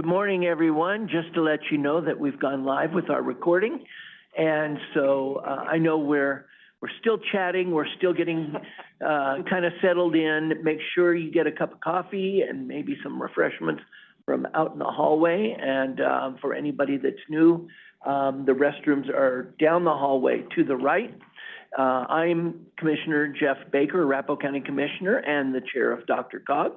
Good morning, everyone. Just to let you know that we've gone live with our recording. And so I know we're still chatting, we're still getting kind of settled in. Make sure you get a cup of coffee and maybe some refreshments from out in the hallway. And for anybody that's new, the restrooms are down the hallway to the right. I'm Commissioner Jeff Baker, Arapahoe County Commissioner and the chair of DRCOG.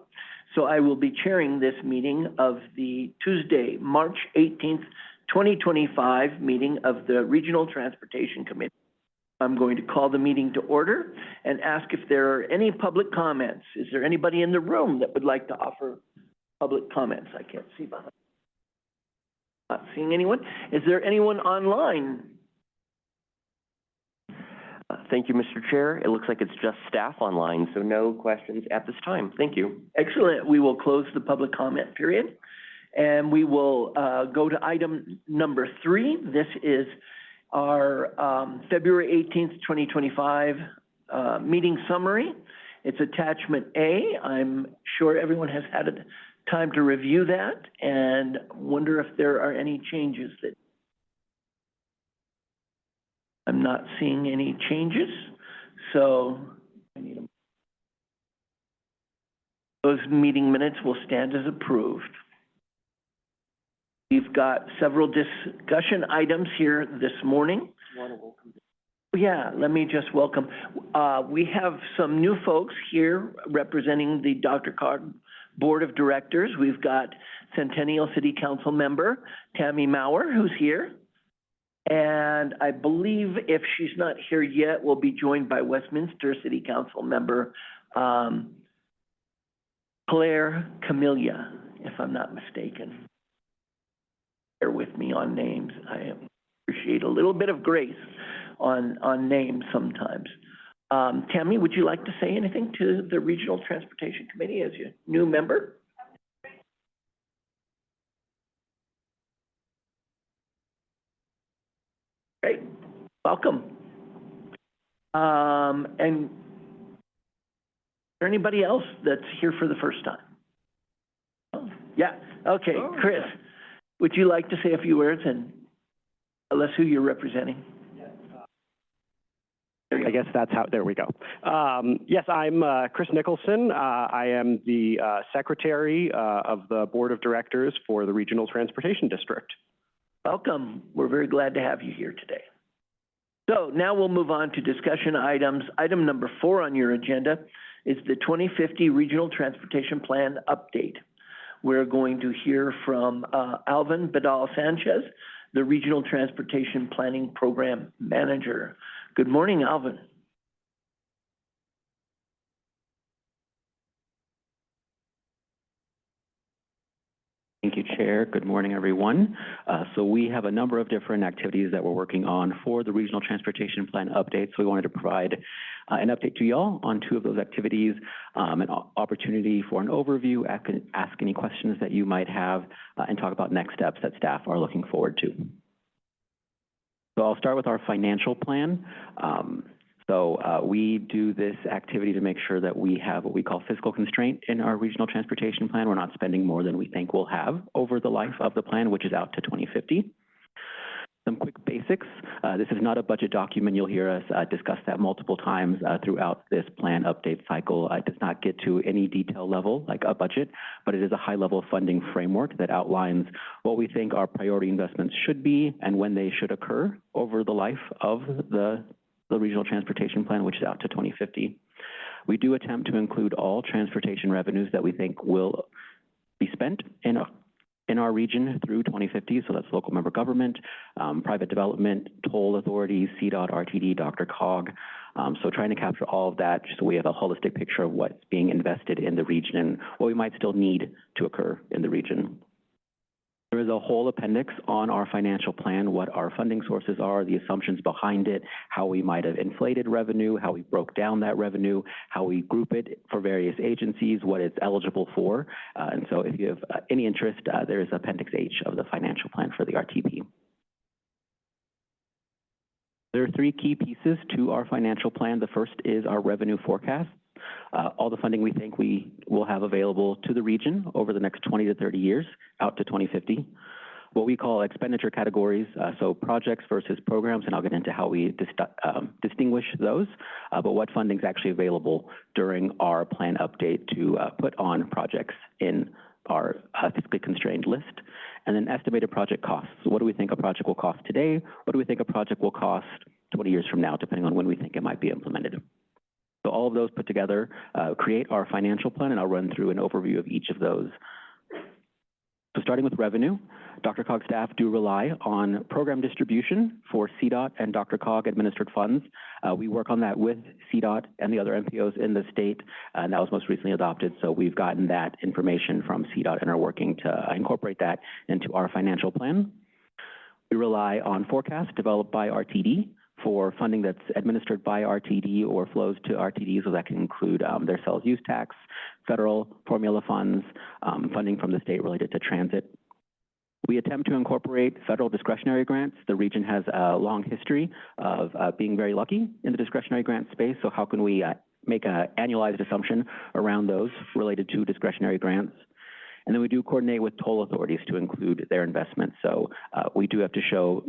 So I will be chairing this meeting of the Tuesday, March 18th, 2025 meeting of the Regional Transportation Committee. I'm going to call the meeting to order and ask if there are any public comments. Is there anybody in the room that would like to offer public comments? I can't see behind. Not seeing anyone. Is there anyone online? Thank you, Mr. Chair. It looks like it's just staff online, so no questions at this time. Thank you. Excellent. We will close the public comment period, and we will go to item number 3. This is our February 18th, 2025 meeting summary. It's attachment A. I'm sure everyone has had time to review that and wonder if there are any changes that I'm not seeing any changes, so those meeting minutes will stand as approved. We've got several discussion items here this morning. Yeah, let me just welcome. We have some new folks here representing the DRCOG Board of Directors. We've got Centennial City Council member Tammy Maurer, who's here. And I believe if she's not here yet, we'll be joined by Westminster City Council member Claire Camellia, if I'm not mistaken. Bear with me on names. I appreciate a little bit of grace on names sometimes. Tammy, would you like to say anything to the Regional Transportation Committee as your new member? Great, welcome. And is there anybody else that's here for the first time? Oh, yeah, okay, Chris, would you like to say a few words and tell us who you're representing? I guess that's how, there we go. Yes, I'm Chris Nicholson. I am the secretary of the Board of Directors for the Regional Transportation District. Welcome. We're very glad to have you here today. So now we'll move on to discussion items. Item number 4 on your agenda is the 2050 Regional Transportation Plan update. We're going to hear from Alvin Badal-Sanchez, the Regional Transportation Planning Program Manager. Good morning, Alvin. Thank you, Chair. Good morning, everyone. So we have a number of different activities that we're working on for the Regional Transportation Plan update. So we wanted to provide an update to y'all on 2 of those activities, an opportunity for an overview, ask any questions that you might have, and talk about next steps that staff are looking forward to. So I'll start with our financial plan. We do this activity to make sure that we have what we call fiscal constraint in our regional transportation plan. We're not spending more than we think we'll have over the life of the plan, which is out to 2050. Some quick basics. This is not a budget document. You'll hear us discuss that multiple times throughout this plan update cycle. It does not get to any detail level like a budget, but it is a high-level funding framework that outlines what we think our priority investments should be and when they should occur over the life of the Regional Transportation Plan, which is out to 2050. We do attempt to include all transportation revenues that we think will be spent in our region through 2050. So that's local member government, private development, toll authorities, CDOT, RTD, DRCOG. So trying to capture all of that so we have a holistic picture of what's being invested in the region and what we might still need to occur in the region. There is a whole appendix on our financial plan, what our funding sources are, the assumptions behind it, how we might have inflated revenue, how we broke down that revenue, how we group it for various agencies, what it's eligible for. And so if you have any interest, there is Appendix H of the financial plan for the RTP. There are 3 key pieces to our financial plan. The first is our revenue forecast. all the funding we think we will have available to the region over the next 20 to 30 years, out to 2050. What we call expenditure categories, so projects versus programs, and I'll get into how we distinguish those, but what funding is actually available during our plan update to put on projects in our fiscally constrained list. And then estimated project costs. So what do we think a project will cost today? What do we think a project will cost 20 years from now, depending on when we think it might be implemented? So all of those put together create our financial plan, and I'll run through an overview of each of those. So starting with revenue, DRCOG staff do rely on program distribution for CDOT and DRCOG administered funds. We work on that with CDOT and the other MPOs in the state, and that was most recently adopted. So we've gotten that information from CDOT and are working to incorporate that into our financial plan. We rely on forecasts developed by RTD for funding that's administered by RTD or flows to RTD, so that can include their sales use tax, federal formula funds, funding from the state related to transit. We attempt to incorporate federal discretionary grants. The region has a long history of being very lucky in the discretionary grant space, so how can we make an annualized assumption around those related to discretionary grants? And then we do coordinate with toll authorities to include their investments. So we do have to show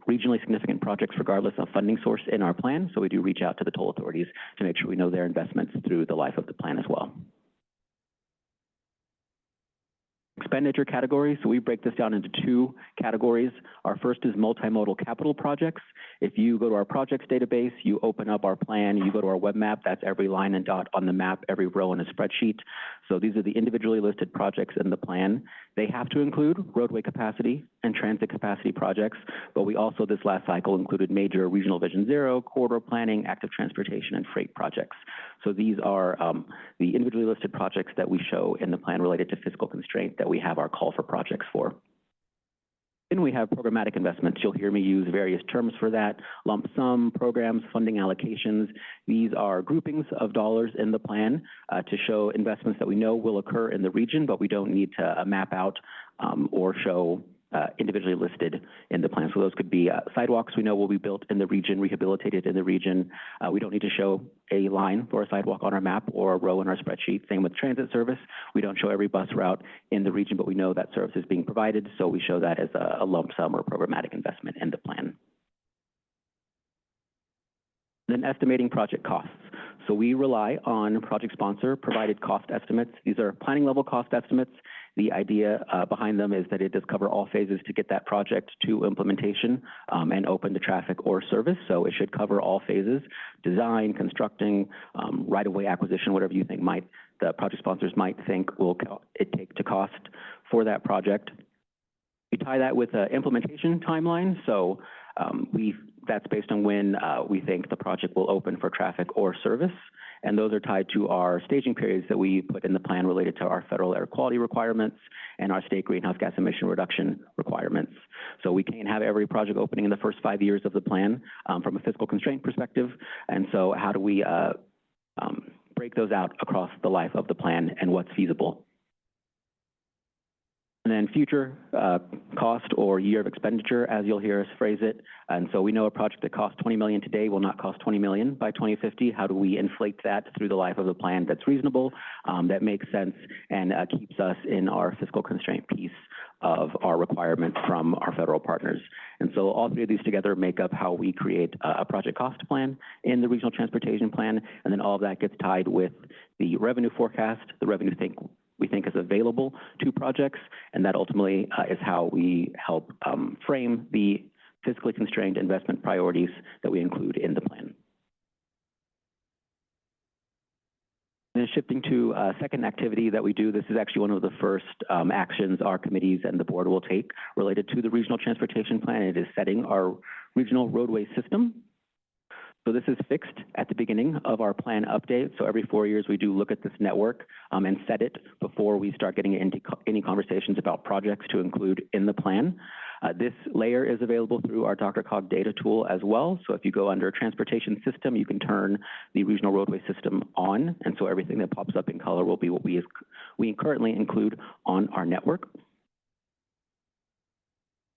regionally significant projects regardless of funding source in our plan, so we do reach out to the toll authorities to make sure we know their investments through the life of the plan as well. Expenditure categories, so we break this down into two categories. Our first is multimodal capital projects. If you go to our projects database, you open up our plan, you go to our web map, that's every line and dot on the map, every row in a spreadsheet. So these are the individually listed projects in the plan. They have to include roadway capacity and transit capacity projects, but we also this last cycle included major regional vision zero, corridor planning, active transportation, and freight projects. So these are the individually listed projects that we show in the plan related to fiscal constraint that we have our call for projects for. Then we have programmatic investments. You'll hear me use various terms for that: lump sum, programs, funding allocations. These are groupings of dollars in the plan to show investments that we know will occur in the region, but we don't need to map out or show individually listed in the plan. So those could be sidewalks we know will be built in the region, rehabilitated in the region. We don't need to show a line for a sidewalk on our map or a row in our spreadsheet. Same with transit service. We don't show every bus route in the region, but we know that service is being provided, so we show that as a lump sum or programmatic investment in the plan. Then estimating project costs. So we rely on project sponsor provided cost estimates. These are planning level cost estimates. The idea behind them is that it does cover all phases to get that project to implementation and open to traffic or service. So it should cover all phases: design, constructing, right-of-way acquisition, whatever you think the project sponsors might think will it take to cost for that project. We tie that with an implementation timeline. So that's based on when we think the project will open for traffic or service. And those are tied to our staging periods that we put in the plan related to our federal air quality requirements and our state greenhouse gas emission reduction requirements. So we can't have every project opening in the first 5 years of the plan from a fiscal constraint perspective. And so how do we break those out across the life of the plan and what's feasible? And then future cost or year of expenditure, as you'll hear us phrase it. And so we know a project that costs $20 million today will not cost $20 million by 2050. How do we inflate that through the life of the plan that's reasonable, that makes sense, and keeps us in our fiscal constraint piece of our requirements from our federal partners? And so all three of these together make up how we create a project cost plan in the regional transportation plan, and then all of that gets tied with the revenue forecast, the revenue we think is available to projects, and that ultimately is how we help frame the fiscally constrained investment priorities that we include in the plan. And then shifting to a second activity that we do, this is actually one of the first actions our committees and the board will take related to the regional transportation plan. It is setting our regional roadway system. So this is fixed at the beginning of our plan update. So every 4 years, we do look at this network and set it before we start getting into any conversations about projects to include in the plan. This layer is available through our DRCOG data tool as well. So if you go under transportation system, you can turn the regional roadway system on. And so everything that pops up in color will be what we currently include on our network.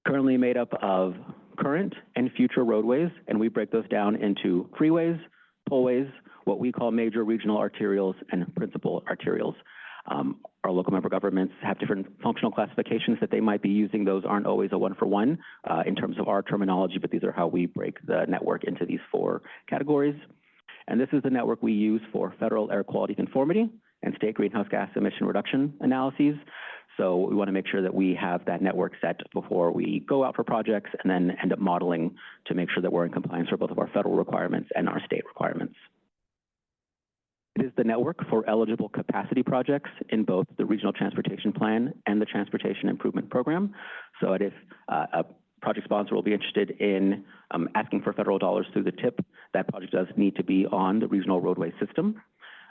Currently made up of current and future roadways, and we break those down into freeways, tollways, what we call major regional arterials and principal arterials. Our local member governments have different functional classifications that they might be using. Those aren't always a one-for-one in terms of our terminology, but these are how we break the network into these 4 categories. And this is the network we use for federal air quality conformity and state greenhouse gas emission reduction analyses. So we want to make sure that we have that network set before we go out for projects and then end up modeling to make sure that we're in compliance for both of our federal requirements and our state requirements. It is the network for eligible capacity projects in both the Regional Transportation Plan and the Transportation Improvement Program. So if a project sponsor will be interested in asking for federal dollars through the TIP, that project does need to be on the regional roadway system.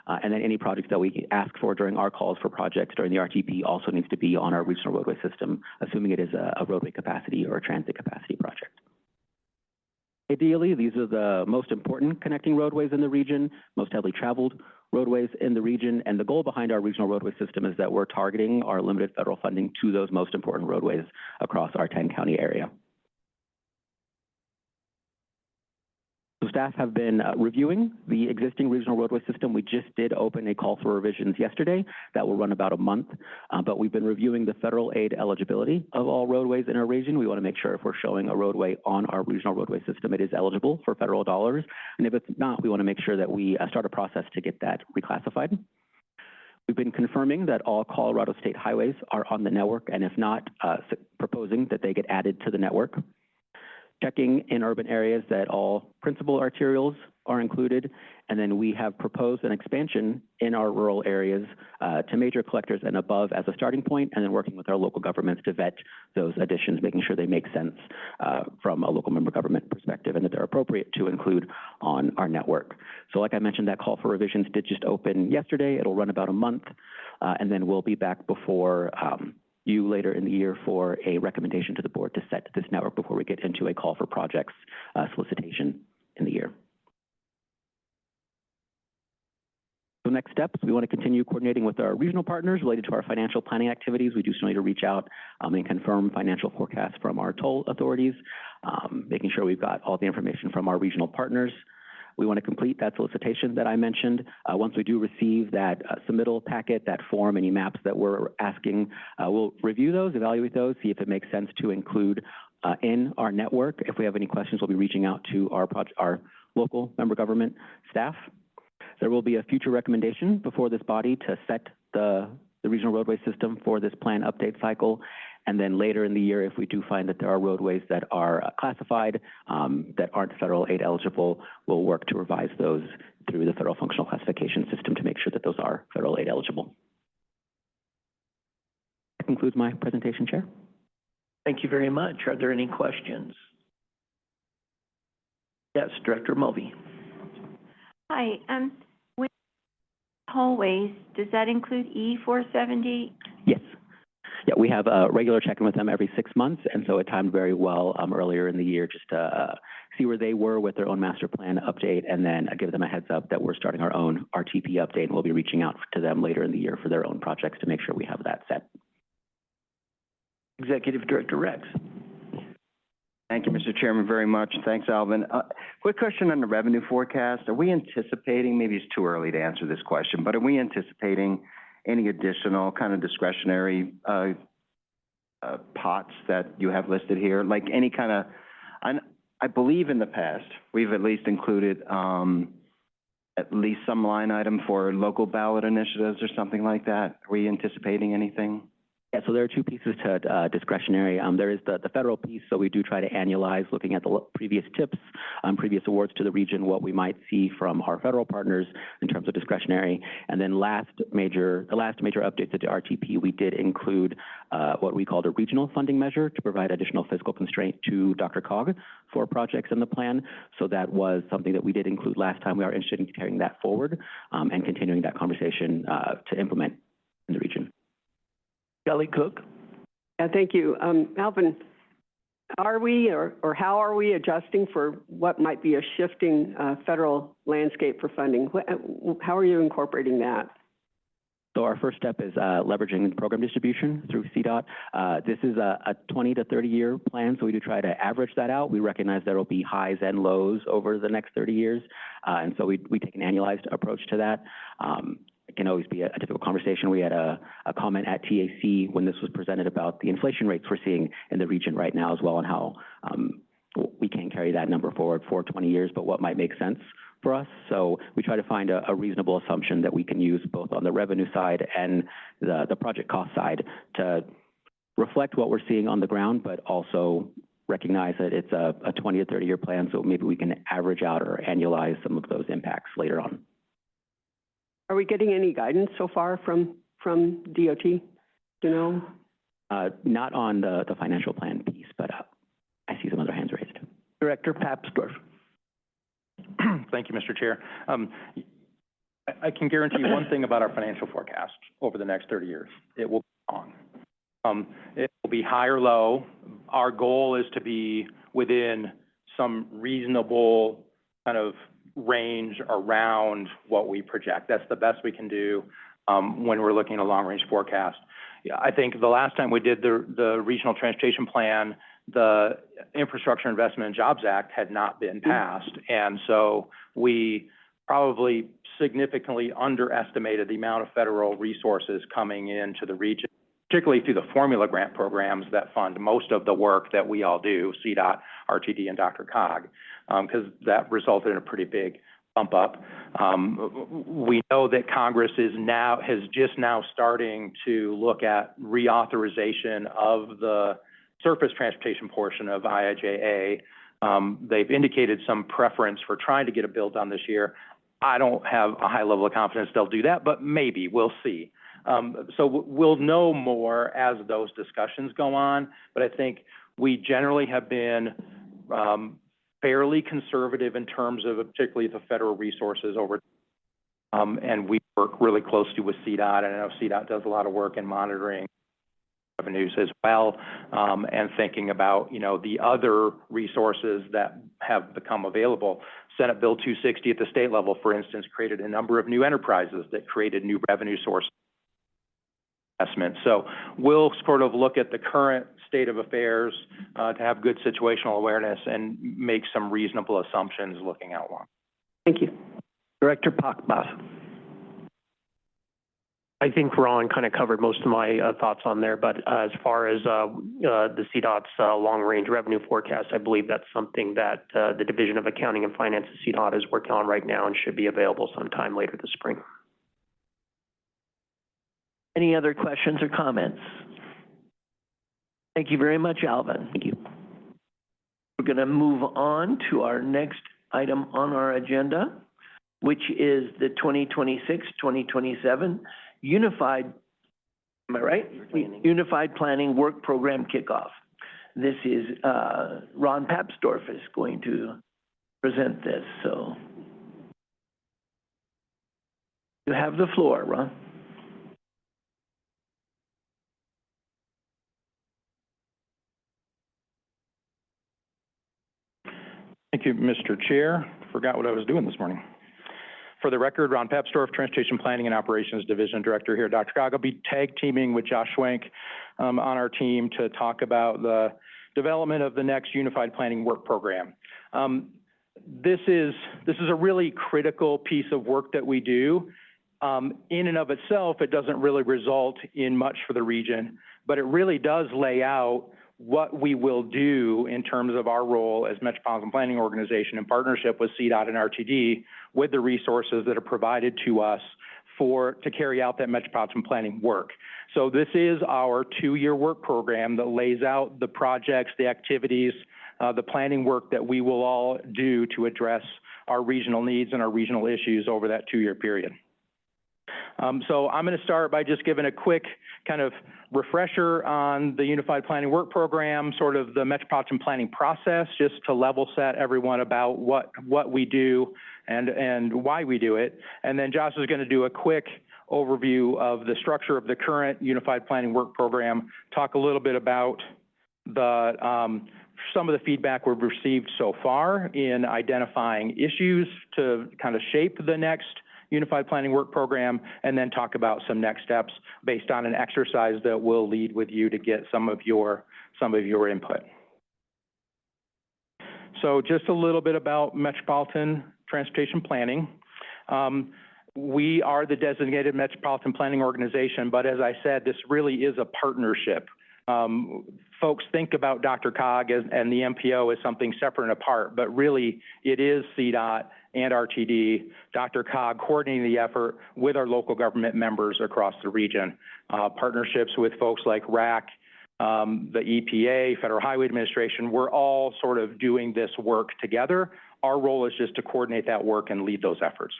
And then any projects that we ask for during our calls for projects during the RTP also needs to be on our regional roadway system, assuming it is a roadway capacity or a transit capacity project. Ideally, these are the most important connecting roadways in the region, most heavily traveled roadways in the region, and the goal behind our regional roadway system is that we're targeting our limited federal funding to those most important roadways across our 10-county area. So staff have been reviewing the existing regional roadway system. We just did open a call for revisions yesterday that will run about a month, but we've been reviewing the federal aid eligibility of all roadways in our region. We want to make sure if we're showing a roadway on our regional roadway system, it is eligible for federal dollars. And if it's not, we want to make sure that we start a process to get that reclassified. We've been confirming that all Colorado state highways are on the network, and if not, proposing that they get added to the network. Checking in urban areas that all principal arterials are included, and then we have proposed an expansion in our rural areas to major collectors and above as a starting point, and then working with our local governments to vet those additions, making sure they make sense from a local member government perspective and that they're appropriate to include on our network. So like I mentioned, that call for revisions did just open yesterday. It'll run about a month, and then we'll be back before you later in the year for a recommendation to the board to set this network before we get into a call for projects solicitation in the year. So next steps, we want to continue coordinating with our regional partners related to our financial planning activities. We do still need to reach out and confirm financial forecasts from our toll authorities, making sure we've got all the information from our regional partners. We want to complete that solicitation that I mentioned. Once we do receive that submittal packet, that form, any maps that we're asking, we'll review those, evaluate those, see if it makes sense to include in our network. If we have any questions, we'll be reaching out to our local member government staff. There will be a future recommendation before this body to set the regional roadway system for this plan update cycle. And then later in the year, if we do find that there are roadways that are classified that aren't federal aid eligible, we'll work to revise those through the federal functional classification system to make sure that those are federal aid eligible. That concludes my presentation, Chair. Thank you very much. Are there any questions? Yes, Director Mulvey. Hi, with tollways, does that include E-470? Yes. Yeah, we have a regular check-in with them every 6 months, and so it timed very well earlier in the year just to see where they were with their own master plan update, and then give them a heads up that we're starting our own RTP update, and we'll be reaching out to them later in the year for their own projects to make sure we have that set. Executive Director Rex. Thank you, Mr. Chairman, very much. Thanks, Alvin. Quick question on the revenue forecast. Are we anticipating, maybe it's too early to answer this question, but are we anticipating any additional kind of discretionary pots that you have listed here? Like any kind of, I believe in the past, we've at least included at least some line item for local ballot initiatives or something like that. Are we anticipating anything? Yeah, so there are two pieces to discretionary. There is the federal piece, so we do try to annualize, looking at the previous TIPs, previous awards to the region, what we might see from our federal partners in terms of discretionary. And then the last major update to the RTP, we did include what we called a regional funding measure to provide additional fiscal constraint to DRCOG for projects in the plan. So that was something that we did include last time. We are interested in carrying that forward and continuing that conversation to implement in the region. Kelly Cook. Yeah, thank you. Alvin, are we or how are we adjusting for what might be a shifting federal landscape for funding? How are you incorporating that? So our first step is leveraging program distribution through CDOT. This is a 20 to 30-year plan, so we do try to average that out. We recognize there will be highs and lows over the next 30 years, and so we take an annualized approach to that. It can always be a difficult conversation. We had a comment at TAC when this was presented about the inflation rates we're seeing in the region right now as well, and how we can carry that number forward for 20 years, but what might make sense for us. So we try to find a reasonable assumption that we can use both on the revenue side and the project cost side to reflect what we're seeing on the ground, but also recognize that it's a 20 to 30-year plan, so maybe we can average out or annualize some of those impacts later on. Are we getting any guidance so far from DOT, you know? Not on the financial plan piece, but I see some other hands raised. Director Papsdorf. Thank you, Mr. Chair. I can guarantee you one thing about our financial forecast over the next 30 years. It will be long. It will be high or low. Our goal is to be within some reasonable kind of range around what we project. That's the best we can do when we're looking at a long-range forecast. I think the last time we did the regional transportation plan, the Infrastructure Investment and Jobs Act had not been passed, and so we probably significantly underestimated the amount of federal resources coming into the region, particularly through the formula grant programs that fund most of the work that we all do, CDOT, RTD, and DRCOG, because that resulted in a pretty big bump up. We know that Congress has just now starting to look at reauthorization of the surface transportation portion of IIJA. They've indicated some preference for trying to get a bill done this year. I don't have a high level of confidence they'll do that, but maybe, we'll see. So we'll know more as those discussions go on, but I think we generally have been fairly conservative in terms of particularly the federal resources over, and we work really closely with CDOT, and I know CDOT does a lot of work in monitoring revenues as well, and thinking about, you know, the other resources that have become available. Senate Bill 260 at the state level, for instance, created a number of new enterprises that created new revenue sources. So we'll sort of look at the current state of affairs to have good situational awareness and make some reasonable assumptions looking out long. Thank you. Director Pockbus. I think Ron kind of covered most of my thoughts on there, but as far as the CDOT's long-range revenue forecast, I believe that's something that the Division of Accounting and Finance at CDOT is working on right now and should be available sometime later this spring. Any other questions or comments? Thank you very much, Alvin. Thank you. We're going to move on to our next item on our agenda, which is the 2026-2027 Unified, am I right? Unified Planning Work Program Kickoff. This is, Ron Papsdorf is going to present this, so. You have the floor, Ron. Thank you, Mr. Chair. Forgot what I was doing this morning. For the record, Ron Papsdorf, Transportation Planning and Operations Division Director here at DRCOG. I'll be tag teaming with Josh Schwenk on our team to talk about the development of the next Unified Planning Work Program. This is a really critical piece of work that we do. In and of itself, it doesn't really result in much for the region, but it really does lay out what we will do in terms of our role as Metropolitan Planning Organization in partnership with CDOT and RTD with the resources that are provided to us to carry out that metropolitan planning work. So this is our 2-year work program that lays out the projects, the activities, the planning work that we will all do to address our regional needs and our regional issues over that 2-year period. So I'm going to start by just giving a quick kind of refresher on the Unified Planning Work Program, sort of the metropolitan planning process, just to level set everyone about what we do and why we do it. And then Josh is going to do a quick overview of the structure of the current Unified Planning Work Program, talk a little bit about some of the feedback we've received so far in identifying issues to kind of shape the next Unified Planning Work Program, and then talk about some next steps based on an exercise that we'll lead with you to get some of your input. So just a little bit about Metropolitan Transportation Planning. We are the designated Metropolitan Planning Organization, but as I said, this really is a partnership. Folks think about DRCOG and the MPO as something separate and apart, but really it is CDOT and RTD, DRCOG coordinating the effort with our local government members across the region. Partnerships with folks like RAC, the EPA, Federal Highway Administration, we're all sort of doing this work together. Our role is just to coordinate that work and lead those efforts.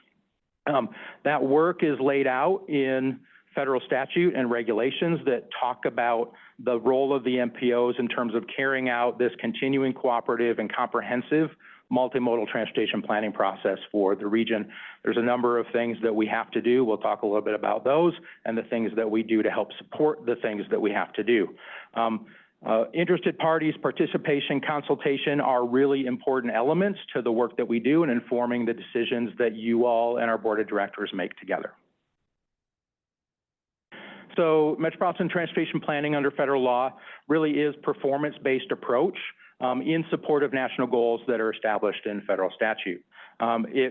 That work is laid out in federal statute and regulations that talk about the role of the MPOs in terms of carrying out this continuing cooperative and comprehensive multimodal transportation planning process for the region. There's a number of things that we have to do. We'll talk a little bit about those and the things that we do to help support the things that we have to do. Interested parties, participation, consultation are really important elements to the work that we do in informing the decisions that you all and our board of directors make together. So Metropolitan Transportation Planning under federal law really is performance-based approach in support of national goals that are established in federal statute.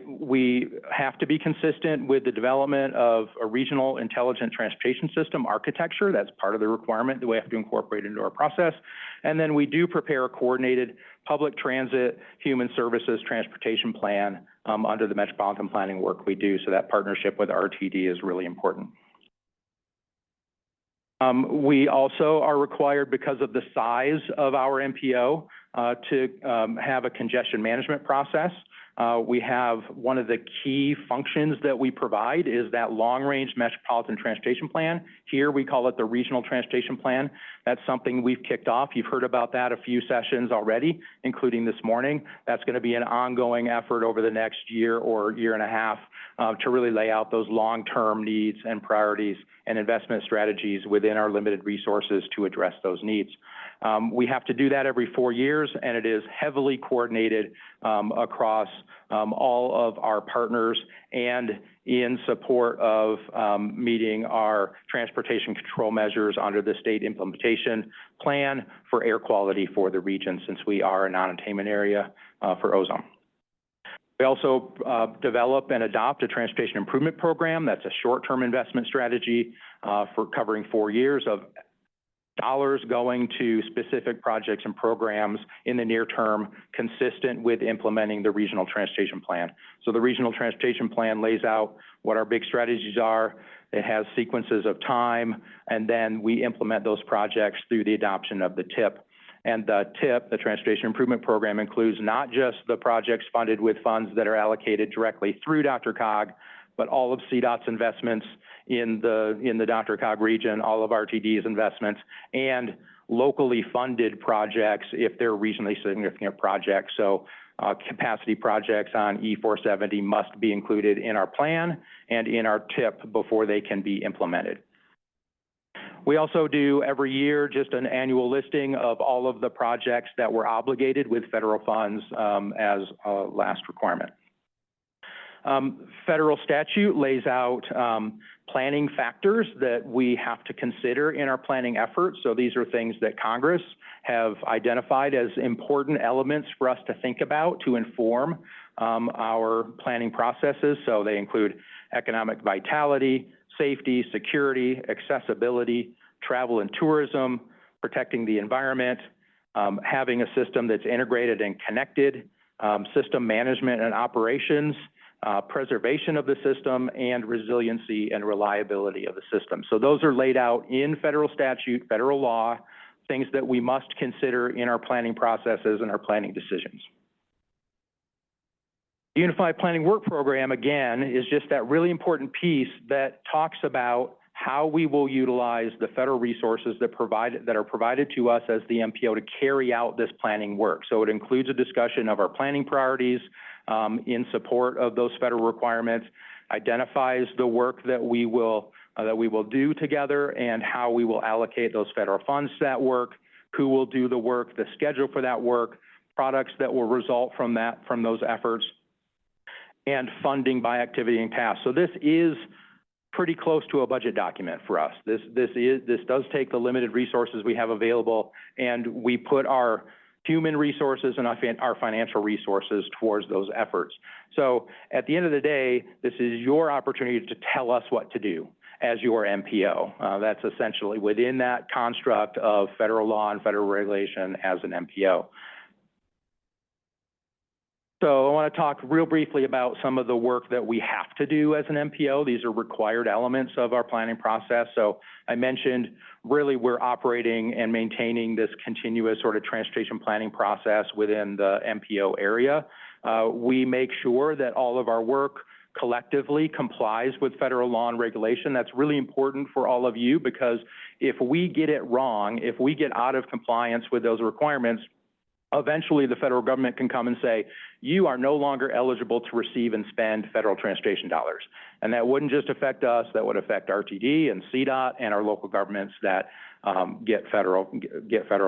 We have to be consistent with the development of a regional intelligent transportation system architecture. That's part of the requirement that we have to incorporate into our process. And then we do prepare a coordinated public transit, human services transportation plan under the metropolitan planning work we do. So that partnership with RTD is really important. We also are required, because of the size of our MPO, to have a congestion management process. We have one of the key functions that we provide is that long-range metropolitan transportation plan. Here we call it the regional transportation plan. That's something we've kicked off. You've heard about that a few sessions already, including this morning. That's going to be an ongoing effort over the next year or year and a half to really lay out those long-term needs and priorities and investment strategies within our limited resources to address those needs. We have to do that every 4 years, and it is heavily coordinated across all of our partners and in support of meeting our transportation control measures under the state implementation plan for air quality for the region, since we are a non-attainment area for ozone. We also develop and adopt a transportation improvement program. That's a short-term investment strategy for covering 4 years of dollars going to specific projects and programs in the near term, consistent with implementing the regional transportation plan. So the regional transportation plan lays out what our big strategies are. It has sequences of time, and then we implement those projects through the adoption of the TIP. And the TIP, the Transportation Improvement Program, includes not just the projects funded with funds that are allocated directly through DRCOG, but all of CDOT's investments in the DRCOG region, all of RTD's investments, and locally funded projects if they're regionally significant projects. So capacity projects on E470 must be included in our plan and in our TIP before they can be implemented. We also do every year just an annual listing of all of the projects that were obligated with federal funds as a last requirement. Federal statute lays out planning factors that we have to consider in our planning efforts. So these are things that Congress have identified as important elements for us to think about to inform our planning processes. So they include economic vitality, safety, security, accessibility, travel and tourism, protecting the environment, having a system that's integrated and connected, system management and operations, preservation of the system, and resiliency and reliability of the system. So those are laid out in federal statute, federal law, things that we must consider in our planning processes and our planning decisions. The Unified Planning Work Program, again, is just that really important piece that talks about how we will utilize the federal resources that are provided to us as the MPO to carry out this planning work. So it includes a discussion of our planning priorities in support of those federal requirements, identifies the work that we will do together and how we will allocate those federal funds to that work, who will do the work, the schedule for that work, products that will result from those efforts. and funding by activity and task. So this is pretty close to a budget document for us. This does take the limited resources we have available, and we put our human resources and our financial resources towards those efforts. So at the end of the day, this is your opportunity to tell us what to do as your MPO. That's essentially within that construct of federal law and federal regulation as an MPO. So I want to talk real briefly about some of the work that we have to do as an MPO. These are required elements of our planning process. So I mentioned really we're operating and maintaining this continuous sort of transportation planning process within the MPO area. We make sure that all of our work collectively complies with federal law and regulation. That's really important for all of you, because if we get it wrong, if we get out of compliance with those requirements, eventually the federal government can come and say, you are no longer eligible to receive and spend federal transportation dollars. And that wouldn't just affect us, that would affect RTD and CDOT and our local governments that get federal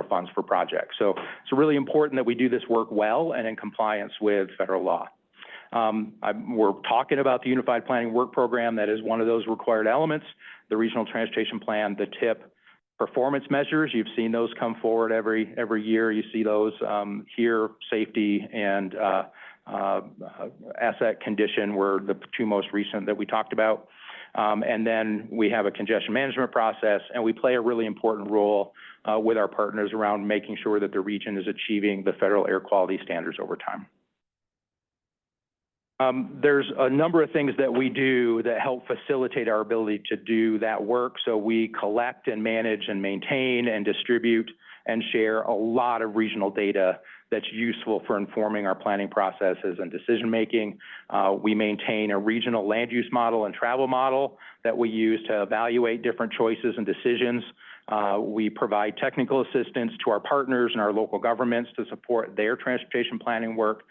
funds for projects. So it's really important that we do this work well and in compliance with federal law. We're talking about the Unified Planning Work Program. That is one of those required elements. The Regional Transportation Plan, the TIP, performance measures, you've seen those come forward every year. You see those here. Safety and asset condition were the two most recent that we talked about. And then we have a congestion management process, and we play a really important role with our partners around making sure that the region is achieving the federal air quality standards over time. There's a number of things that we do that help facilitate our ability to do that work. So we collect and manage and maintain and distribute and share a lot of regional data that's useful for informing our planning processes and decision-making. We maintain a regional land use model and travel model that we use to evaluate different choices and decisions. We provide technical assistance to our partners and our local governments to support their transportation planning work.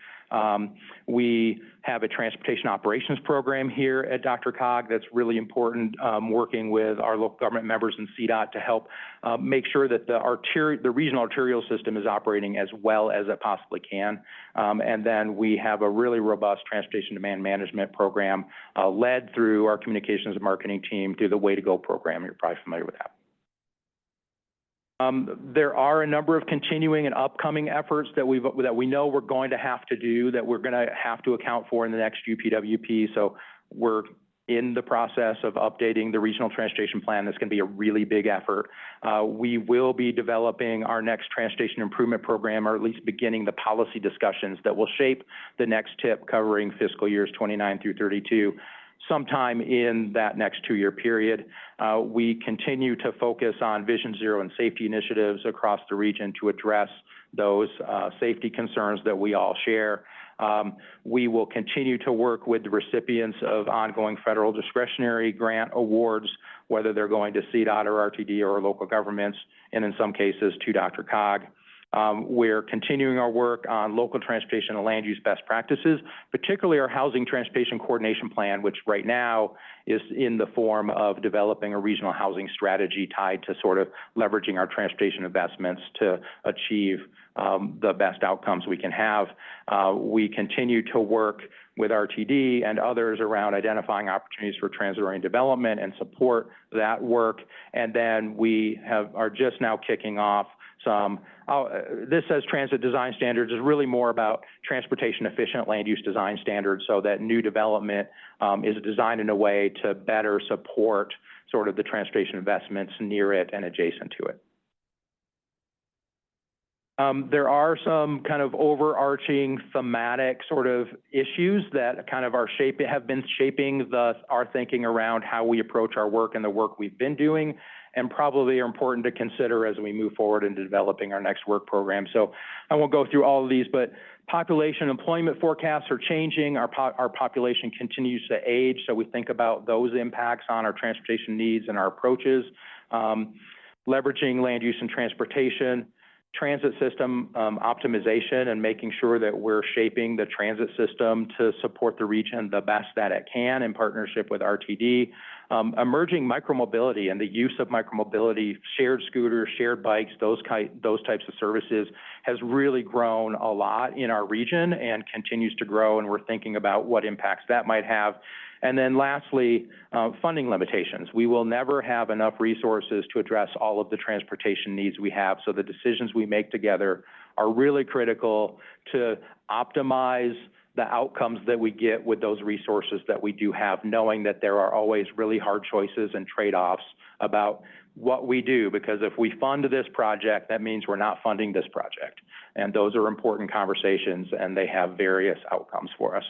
We have a transportation operations program here at DRCOG that's really important, working with our local government members and CDOT to help make sure that the regional arterial system is operating as well as it possibly can. And then we have a really robust transportation demand management program led through our communications and marketing team through the Way to Go program. You're probably familiar with that. There are a number of continuing and upcoming efforts that we know we're going to have to do, that we're going to have to account for in the next UPWP. So we're in the process of updating the regional transportation plan. That's going to be a really big effort. We will be developing our next transportation improvement program, or at least beginning the policy discussions that will shape the next TIP covering fiscal years 29 through 32. Sometime in that next 2-year period. We continue to focus on Vision Zero and safety initiatives across the region to address those safety concerns that we all share. We will continue to work with the recipients of ongoing federal discretionary grant awards, whether they're going to CDOT or RTD or local governments, and in some cases to DRCOG. We're continuing our work on local transportation and land use best practices, particularly our housing transportation coordination plan, which right now is in the form of developing a regional housing strategy tied to sort of leveraging our transportation investments to achieve the best outcomes we can have. We continue to work with RTD and others around identifying opportunities for transit-oriented development and support that work. And then we are just now kicking off this says transit design standards, is really more about transportation efficient land use design standards, so that new development is designed in a way to better support sort of the transportation investments near it and adjacent to it. There are some kind of overarching thematic sort of issues that kind of have been shaping our thinking around how we approach our work and the work we've been doing, and probably are important to consider as we move forward into developing our next work program. So I won't go through all of these, but population employment forecasts are changing. Our population continues to age, so we think about those impacts on our transportation needs and our approaches. Leveraging land use and transportation, transit system optimization, and making sure that we're shaping the transit system to support the region the best that it can in partnership with RTD. Emerging micromobility and the use of micromobility, shared scooters, shared bikes, those types of services has really grown a lot in our region and continues to grow, and we're thinking about what impacts that might have. And then lastly, funding limitations. We will never have enough resources to address all of the transportation needs we have, so the decisions we make together are really critical to optimize the outcomes that we get with those resources that we do have, knowing that there are always really hard choices and trade-offs about what we do, because if we fund this project, that means we're not funding this project. And those are important conversations, and they have various outcomes for us.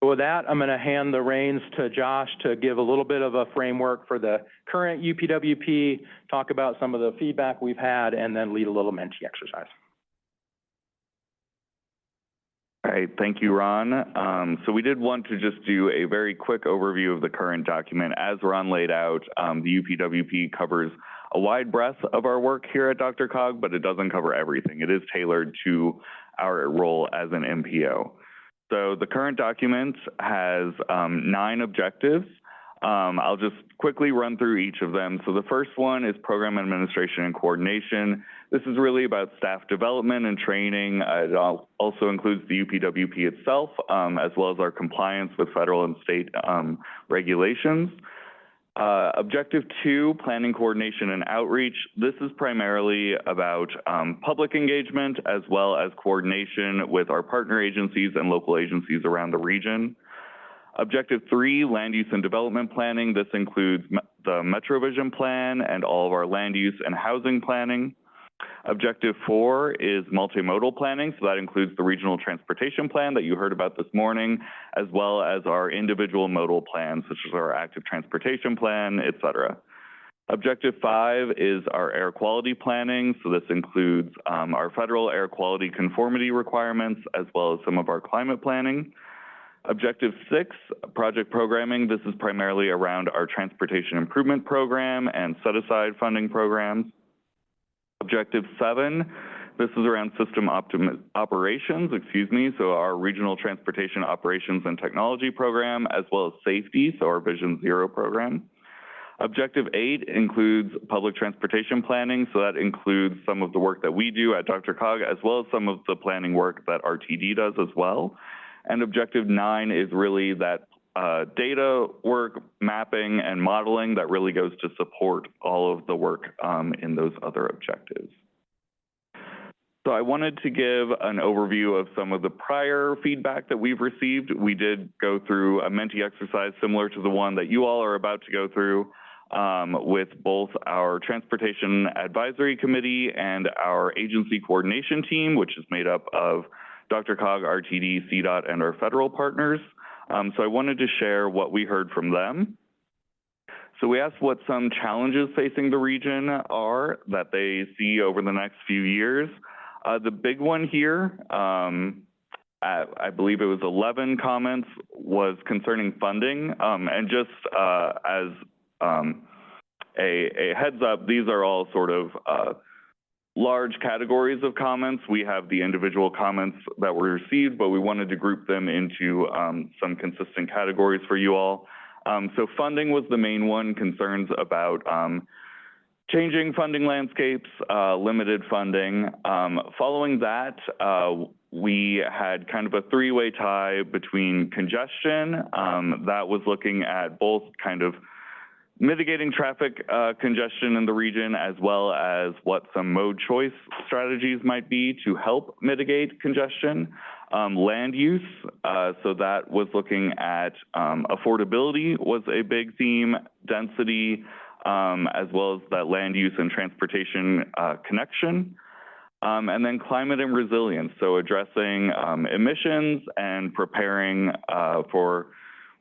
So with that, I'm going to hand the reins to Josh to give a little bit of a framework for the current UPWP, talk about some of the feedback we've had, and then lead a little Menti exercise. All right, thank you, Ron. So we did want to just do a very quick overview of the current document. As Ron laid out, the UPWP covers a wide breadth of our work here at DRCOG, but it doesn't cover everything. It is tailored to our role as an MPO. So the current document has 9 objectives. I'll just quickly run through each of them. So the first one is program administration and coordination. This is really about staff development and training. It also includes the UPWP itself, as well as our compliance with federal and state regulations. Objective 2, planning, coordination, and outreach. This is primarily about public engagement as well as coordination with our partner agencies and local agencies around the region. Objective 3, land use and development planning. This includes the MetroVision plan and all of our land use and housing planning. Objective 4 is multimodal planning, so that includes the regional transportation plan that you heard about this morning, as well as our individual modal plans, such as our active transportation plan, et cetera. Objective 5 is our air quality planning, so this includes our federal air quality conformity requirements, as well as some of our climate planning. Objective 6, project programming. This is primarily around our transportation improvement program and set-aside funding programs. Objective 7, this is around system operations, so our regional transportation operations and technology program, as well as safety, so our Vision Zero program. Objective 8 includes public transportation planning, so that includes some of the work that we do at DRCOG, as well as some of the planning work that RTD does as well. And Objective 9 is really that data work, mapping, and modeling that really goes to support all of the work in those other objectives. So I wanted to give an overview of some of the prior feedback that we've received. We did go through a Menti exercise similar to the one that you all are about to go through with both our Transportation Advisory Committee and our agency coordination team, which is made up of DRCOG, RTD, CDOT, and our federal partners. So I wanted to share what we heard from them. So we asked what some challenges facing the region are that they see over the next few years. The big one here, I believe it was 11 comments, was concerning funding. And just as a heads up, these are all sort of large categories of comments. We have the individual comments that were received, but we wanted to group them into some consistent categories for you all. So funding was the main one, concerns about changing funding landscapes, limited funding. Following that, we had kind of a three-way tie between congestion. That was looking at both kind of mitigating traffic congestion in the region, as well as what some mode choice strategies might be to help mitigate congestion. Land use, so that was looking at affordability was a big theme, density, as well as that land use and transportation connection. And then climate and resilience, so addressing emissions and preparing for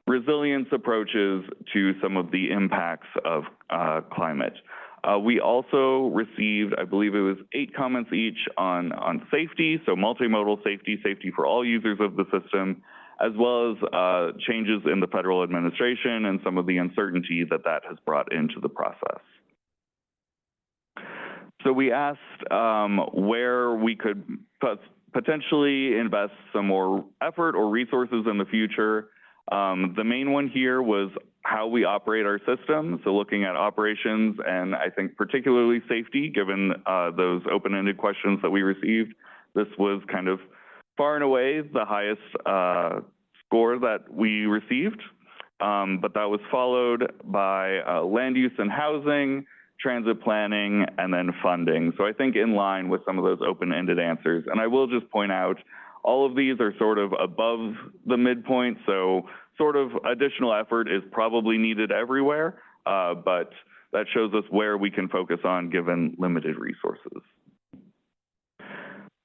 resilience approaches to some of the impacts of climate. We also received, I believe it was 8 comments each on safety, so multimodal safety, safety for all users of the system, as well as changes in the federal administration and some of the uncertainty that that has brought into the process. So we asked where we could potentially invest some more effort or resources in the future. The main one here was how we operate our system, so looking at operations and I think particularly safety, given those open-ended questions that we received. This was kind of far and away the highest score that we received, but that was followed by land use and housing, transit planning, and then funding. So I think in line with some of those open-ended answers. And I will just point out, all of these are sort of above the midpoint, so sort of additional effort is probably needed everywhere, but that shows us where we can focus on given limited resources.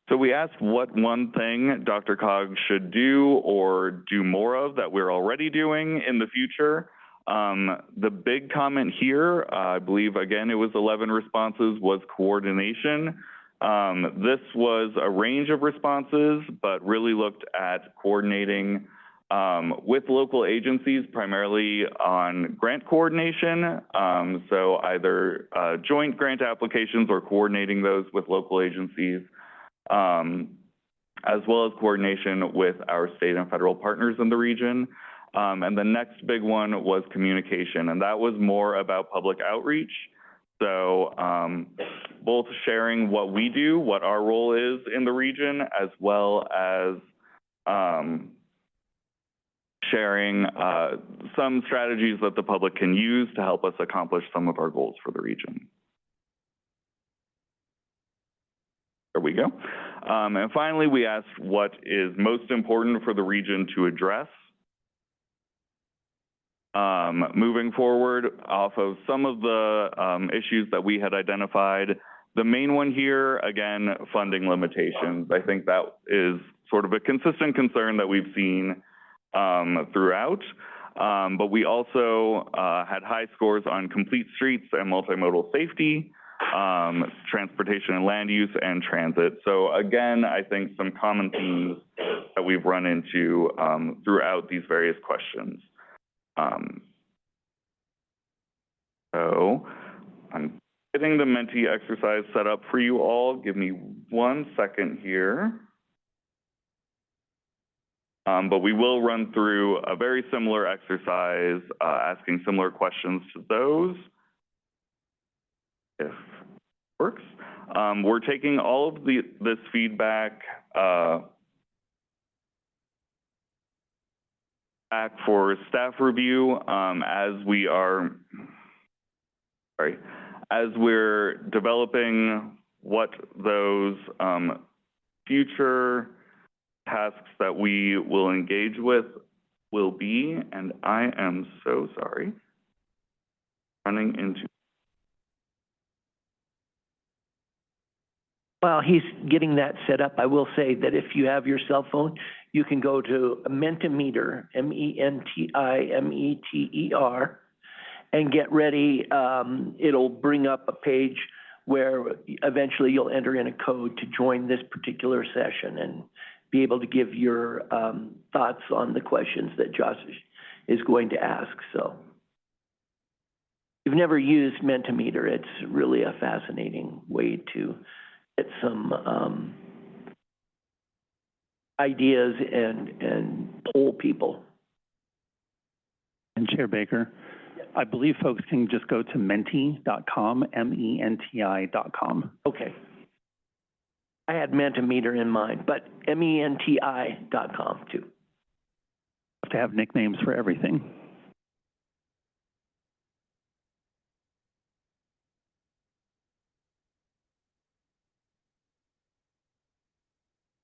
So we asked what one thing DRCOG should do or do more of that we're already doing in the future. The big comment here, I believe, again, it was 11 responses, was coordination. This was a range of responses, but really looked at coordinating with local agencies, primarily on grant coordination. So either joint grant applications or coordinating those with local agencies, as well as coordination with our state and federal partners in the region. And the next big one was communication, and that was more about public outreach. So both sharing what we do, what our role is in the region, as well as sharing some strategies that the public can use to help us accomplish some of our goals for the region. There we go. And finally, we asked what is most important for the region to address. Moving forward off of some of the issues that we had identified, the main one here, again, funding limitations. I think that is sort of a consistent concern that we've seen throughout. But we also had high scores on complete streets and multimodal safety, transportation and land use, and transit. So again, I think some common themes that we've run into throughout these various questions. So I'm getting the Menti exercise set up for you all. Give me 1 second here. But we will run through a very similar exercise, asking similar questions to those, if it works. We're taking all of this feedback back for staff review as we're developing what those future tasks that we will engage with will be. And I am so sorry, running into. While he's getting that set up, I will say that if you have your cell phone, you can go to Mentimeter, Mentimeter, and get ready. It'll bring up a page where eventually you'll enter in a code to join this particular session and be able to give your thoughts on the questions that Josh is going to ask. So if you've never used Mentimeter, it's really a fascinating way to get some ideas and poll people. And Chair Baker, I believe folks can just go to menti.com, MENTI.com. Okay. I had Mentimeter in mind, but MENTI.com too. Have to have nicknames for everything.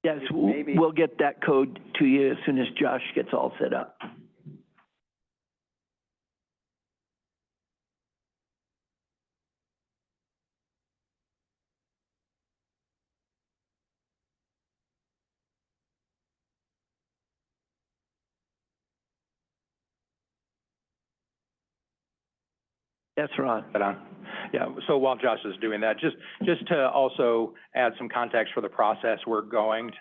Yes, we'll get that code to you as soon as Josh gets all set up. That's right. Yeah, so while Josh is doing that, just to also add some context for the process we're going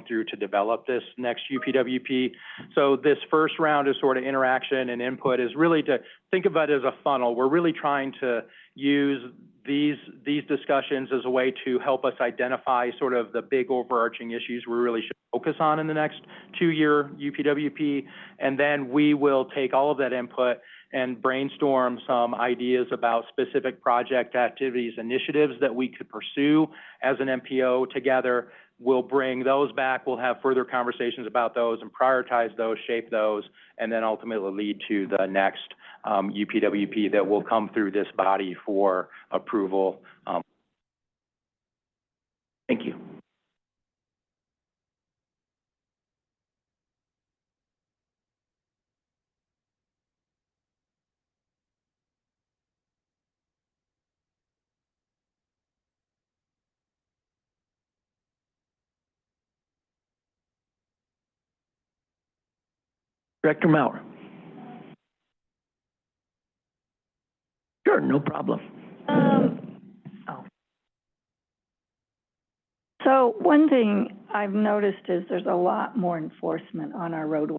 through to develop this next UPWP. So this first round of sort of interaction and input is really to think of it as a funnel. We're really trying to use these discussions as a way to help us identify sort of the big overarching issues we really should focus on in the next 2-year UPWP, and then we will take all of that input and brainstorm some ideas about specific project activities, initiatives that we could pursue as an MPO together. We'll bring those back, we'll have further conversations about those and prioritize those, shape those, and then ultimately lead to the next UPWP that will come through this body for approval. Thank you. Director Maurer. Sure, no problem. So one thing I've noticed is there's a lot more enforcement on our roadways.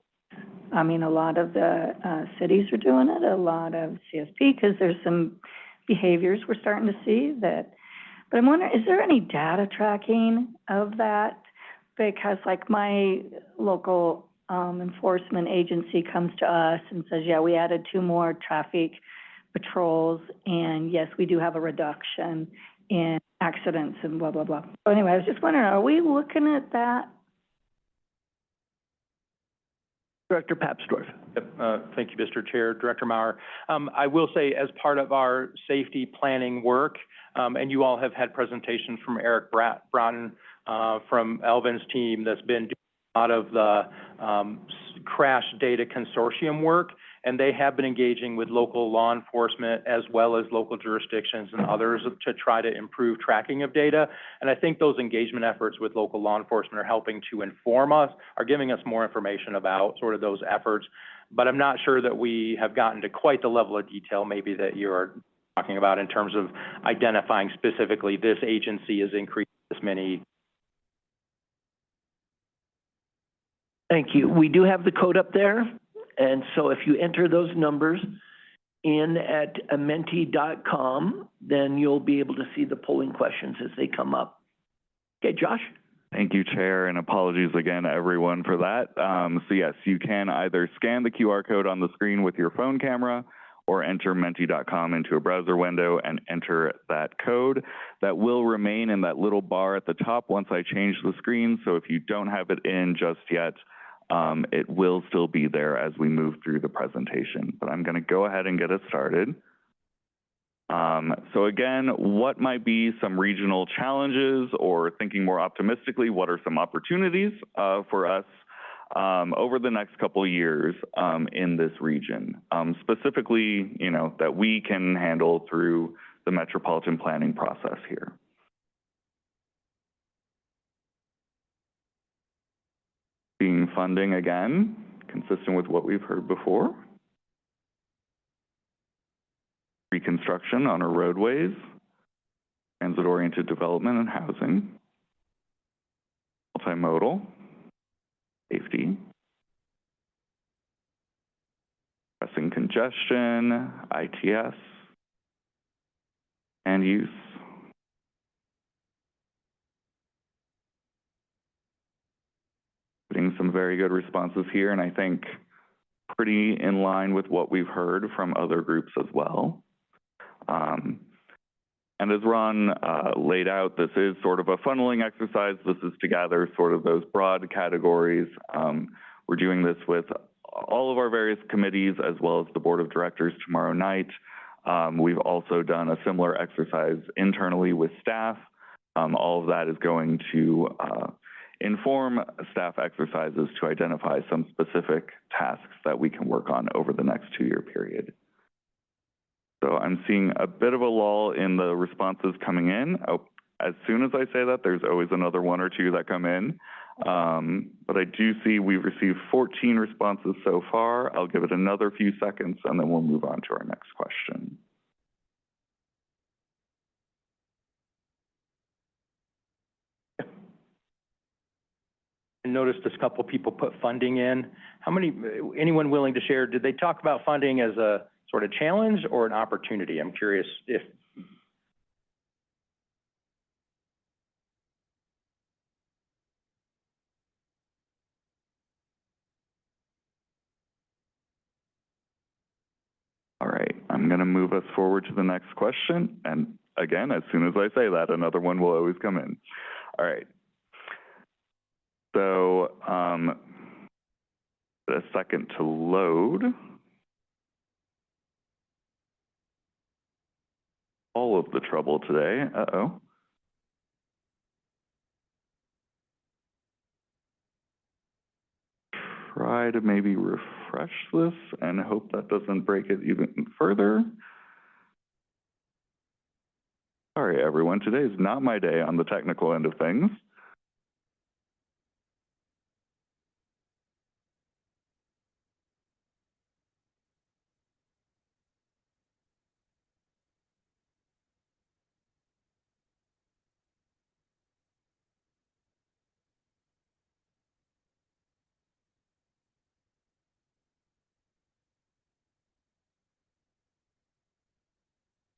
I mean, a lot of the cities are doing it, a lot of CSP, because there's some behaviors we're starting to see that, but I'm wondering, is there any data tracking of that? Because like my local enforcement agency comes to us and says, yeah, we added 2 more traffic patrols, and yes, we do have a reduction in accidents and blah, blah, blah. So anyway, I was just wondering, are we looking at that? Director Papsdorf. Thank you, Mr. Chair. Director Maurer. I will say, as part of our safety planning work, and you all have had presentations from Eric Broughton from Elvin's team that's been doing a lot of the crash data consortium work, and they have been engaging with local law enforcement as well as local jurisdictions and others to try to improve tracking of data. And I think those engagement efforts with local law enforcement are helping to inform us, are giving us more information about sort of those efforts. But I'm not sure that we have gotten to quite the level of detail maybe that you're talking about in terms of identifying specifically this agency has increased this many. Thank you. We do have the code up there. And so if you enter those numbers in at menti.com, then you'll be able to see the polling questions as they come up. Okay, Josh? Thank you, Chair, and apologies again, everyone, for that. So yes, you can either scan the QR code on the screen with your phone camera or enter menti.com into a browser window and enter that code. That will remain in that little bar at the top once I change the screen. So if you don't have it in just yet, it will still be there as we move through the presentation. But I'm going to go ahead and get it started. So again, what might be some regional challenges, or thinking more optimistically, what are some opportunities for us over the next couple of years in this region, specifically, that we can handle through the metropolitan planning process here. Being funding again, consistent with what we've heard before. Reconstruction on our roadways, transit-oriented development and housing, multimodal, safety, addressing congestion, ITS, and use. Putting some very good responses here, and I think pretty in line with what we've heard from other groups as well. And as Ron laid out, this is sort of a funneling exercise. This is to gather sort of those broad categories. We're doing this with all of our various committees as well as the board of directors tomorrow night. We've also done a similar exercise internally with staff. All of that is going to inform staff exercises to identify some specific tasks that we can work on over the next 2-year period. So I'm seeing a bit of a lull in the responses coming in. As soon as I say that, there's always another 1 or 2 that come in. But I do see we've received 14 responses so far. I'll give it another few seconds and then we'll move on to our next question. I noticed a couple people put funding in. Anyone willing to share, did they talk about funding as a sort of challenge or an opportunity? I'm curious if. I'm going to move us forward to the next question. And again, as soon as I say that, another one will always come in. All right. So, a second to load. All of the trouble today. Uh-oh. Try to maybe refresh this and hope that doesn't break it even further. Sorry, everyone. Today is not my day on the technical end of things.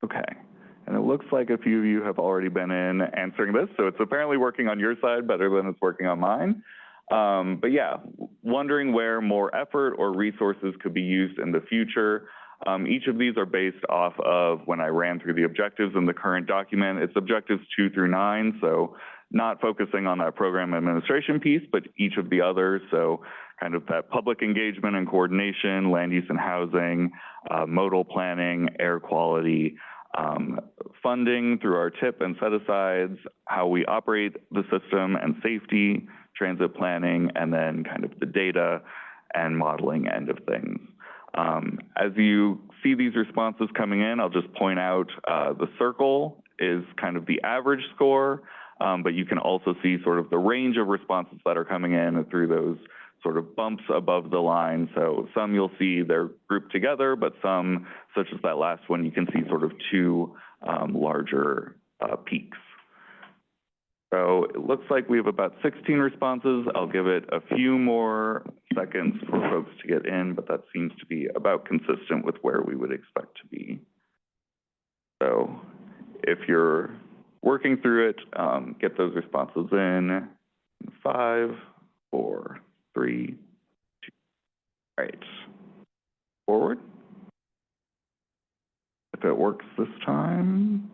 Okay. And it looks like a few of you have already been in answering this, so it's apparently working on your side better than it's working on mine. But yeah, wondering where more effort or resources could be used in the future. Each of these are based off of when I ran through the objectives in the current document. It's objectives 2 through 9, so not focusing on that program administration piece, but each of the others. So kind of that public engagement and coordination, land use and housing, modal planning, air quality, funding through our TIP and set-asides, how we operate the system and safety, transit planning, and then kind of the data and modeling end of things. As you see these responses coming in, I'll just point out the circle is kind of the average score, but you can also see sort of the range of responses that are coming in through those sort of bumps above the line. So some you'll see they're grouped together, but some, such as that last one, you can see sort of two larger peaks. So it looks like we have about 16 responses. I'll give it a few more seconds for folks to get in, but that seems to be about consistent with where we would expect to be. So if you're working through it, get those responses in 5, 4, 3, 2. All right, forward. If it works this time.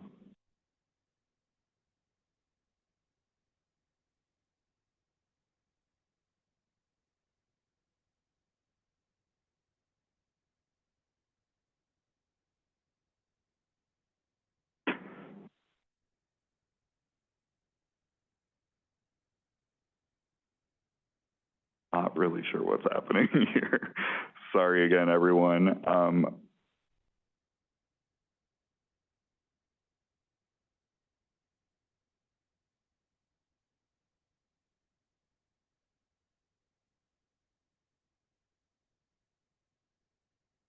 Not really sure what's happening here. Sorry again, everyone.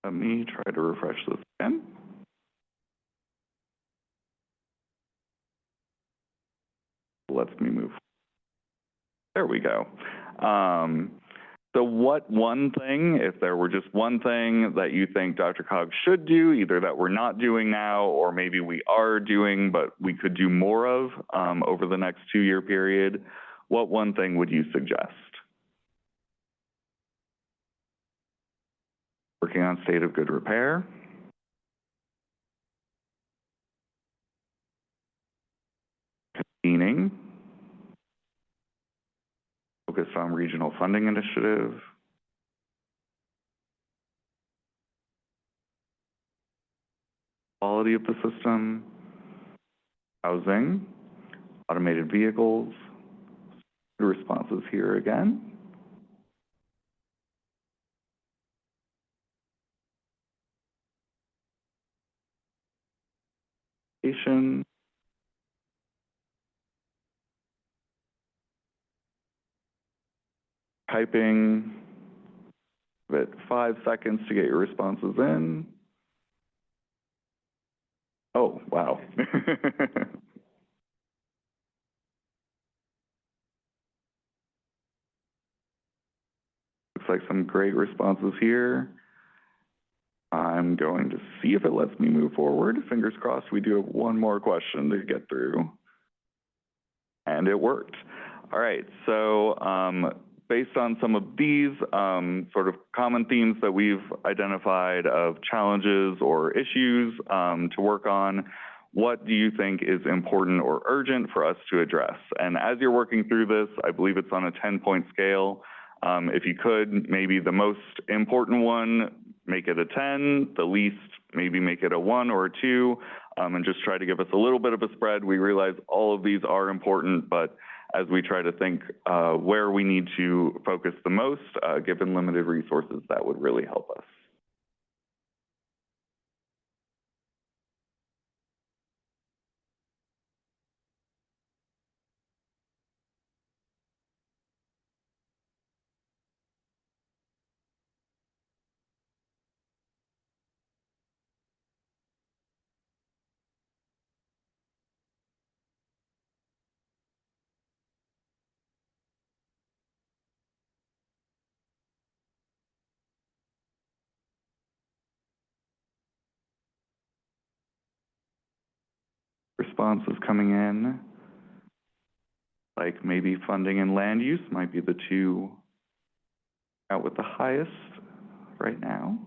Let me try to refresh this again. Lets me move. There we go. So what one thing, if there were just one thing that you think DRCOG should do, either that we're not doing now or maybe we are doing but we could do more of over the next 2-year period, what one thing would you suggest? Working on state of good repair. Convening. Focused on regional funding initiative. Quality of the system. Housing. Automated vehicles. Good responses here again. Typing, give it 5 seconds to get your responses in. Oh, wow. Looks like some great responses here. I'm going to see if it lets me move forward. Fingers crossed, we do have one more question to get through. And it worked. All right, so based on some of these sort of common themes that we've identified of challenges or issues to work on, what do you think is important or urgent for us to address? And as you're working through this, I believe it's on a 10-point scale. If you could, maybe the most important one, make it a 10, the least, maybe make it a 1 or a 2, and just try to give us a little bit of a spread. We realize all of these are important, but as we try to think where we need to focus the most, given limited resources, that would really help us. Responses coming in, like maybe funding and land use might be the two out with the highest right now.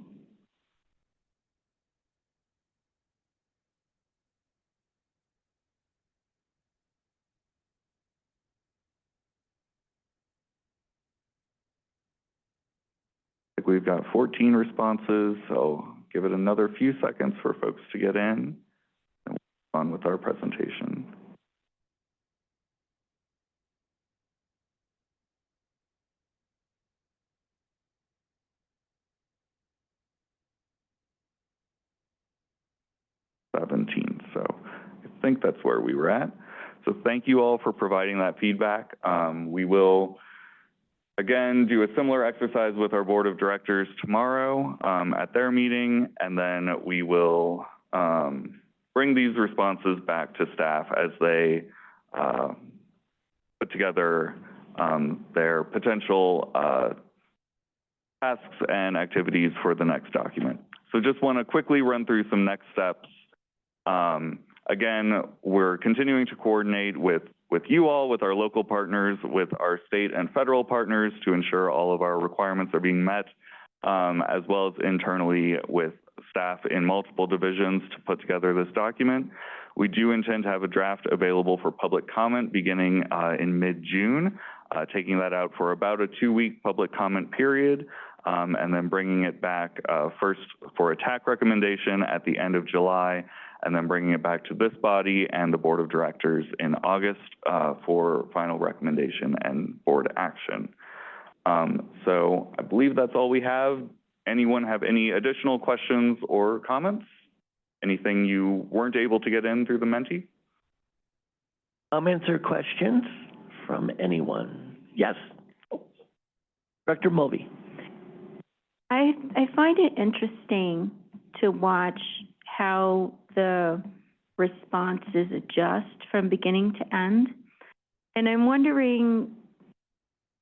Like we've got 14 responses, so give it another few seconds for folks to get in and we'll move on with our presentation. So I think that's where we were at. So thank you all for providing that feedback. We will, again, do a similar exercise with our board of directors tomorrow at their meeting, and then we will bring these responses back to staff as they put together their potential tasks and activities for the next document. So just want to quickly run through some next steps. Again, we're continuing to coordinate with you all, with our local partners, with our state and federal partners to ensure all of our requirements are being met, as well as internally with staff in multiple divisions to put together this document. We do intend to have a draft available for public comment beginning in mid-June, taking that out for about a 2-week public comment period, and then bringing it back first for a TAC recommendation at the end of July, and then bringing it back to this body and the board of directors in August for final recommendation and board action. So I believe that's all we have. Anyone have any additional questions or comments? Anything you weren't able to get in through the Menti? Comments or questions from anyone? Yes. Director Mulvey. I find it interesting to watch how the responses adjust from beginning to end. And I'm wondering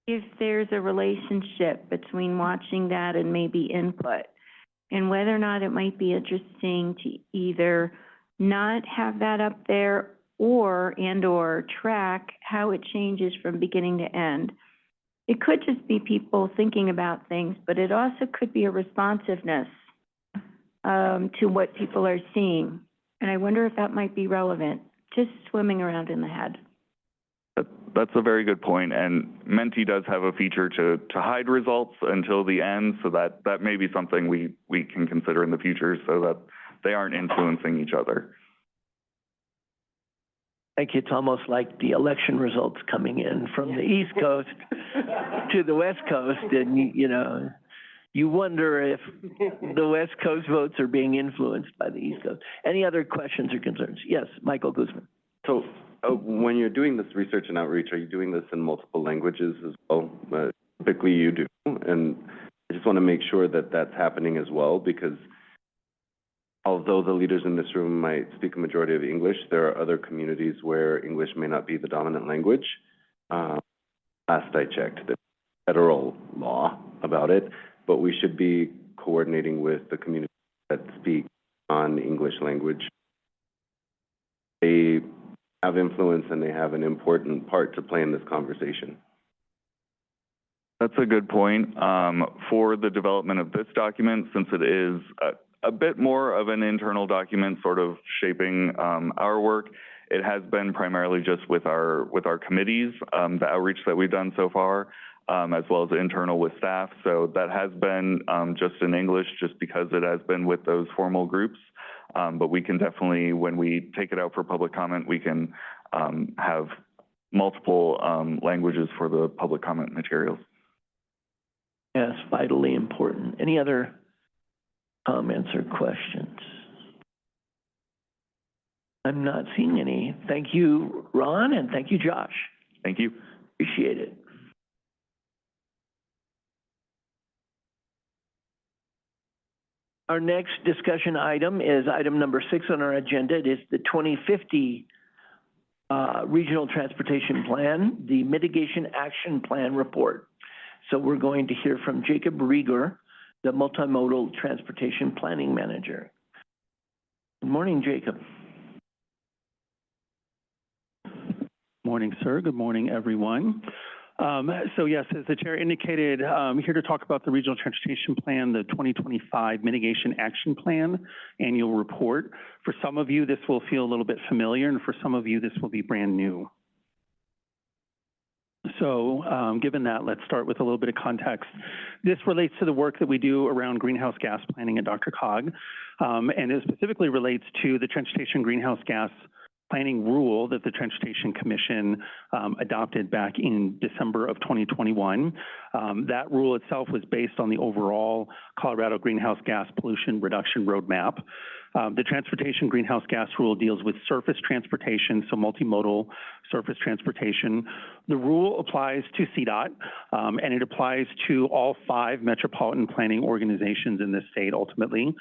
if there's a relationship between watching that and maybe input, and whether or not it might be interesting to either not have that up there or track how it changes from beginning to end. It could just be people thinking about things, but it also could be a responsiveness to what people are seeing. And I wonder if that might be relevant, just swimming around in the head. That's a very good point, and Menti does have a feature to hide results until the end, so that may be something we can consider in the future so that they aren't influencing each other. Like it's almost like the election results coming in from the East Coast to the West Coast, and you know, you wonder if the West Coast votes are being influenced by the East Coast. Any other questions or concerns? Yes, Michael Guzman. So when you're doing this research and outreach, are you doing this in multiple languages as well? Typically you do, and I just want to make sure that that's happening as well, because although the leaders in this room might speak a majority of English, there are other communities where English may not be the dominant language. Last I checked, there's federal law about it, but we should be coordinating with the communities that speak non-English language. They have influence and they have an important part to play in this conversation. That's a good point. For the development of this document, since it is a bit more of an internal document, sort of shaping our work, it has been primarily just with our committees, the outreach that we've done so far, as well as internal with staff. So that has been just in English, just because it has been with those formal groups. But we can definitely, when we take it out for public comment, we can have multiple languages for the public comment materials. Yes, vitally important. Any other comments or questions? I'm not seeing any. Thank you, Ron, and thank you, Josh. Thank you. Appreciate it. Our next discussion item is item number 6 on our agenda. It is the 2050 Regional Transportation Plan, the Mitigation Action Plan report. So we're going to hear from Jacob Rieger, the Multimodal Transportation Planning Manager. Good morning, Jacob. Morning, sir. Good morning, everyone. So yes, as the chair indicated, I'm here to talk about the Regional Transportation Plan, the 2025 Mitigation Action Plan annual report. For some of you, this will feel a little bit familiar, and for some of you, this will be brand new. So given that, let's start with a little bit of context. This relates to the work that we do around greenhouse gas planning at DRCOG, and it specifically relates to the transportation greenhouse gas planning rule that the Transportation Commission adopted back in December of 2021. That rule itself was based on the overall Colorado greenhouse gas pollution reduction roadmap. The Transportation Greenhouse Gas Rule deals with surface transportation, so multimodal surface transportation. The rule applies to CDOT, and it applies to all 5 metropolitan planning organizations in this state ultimately,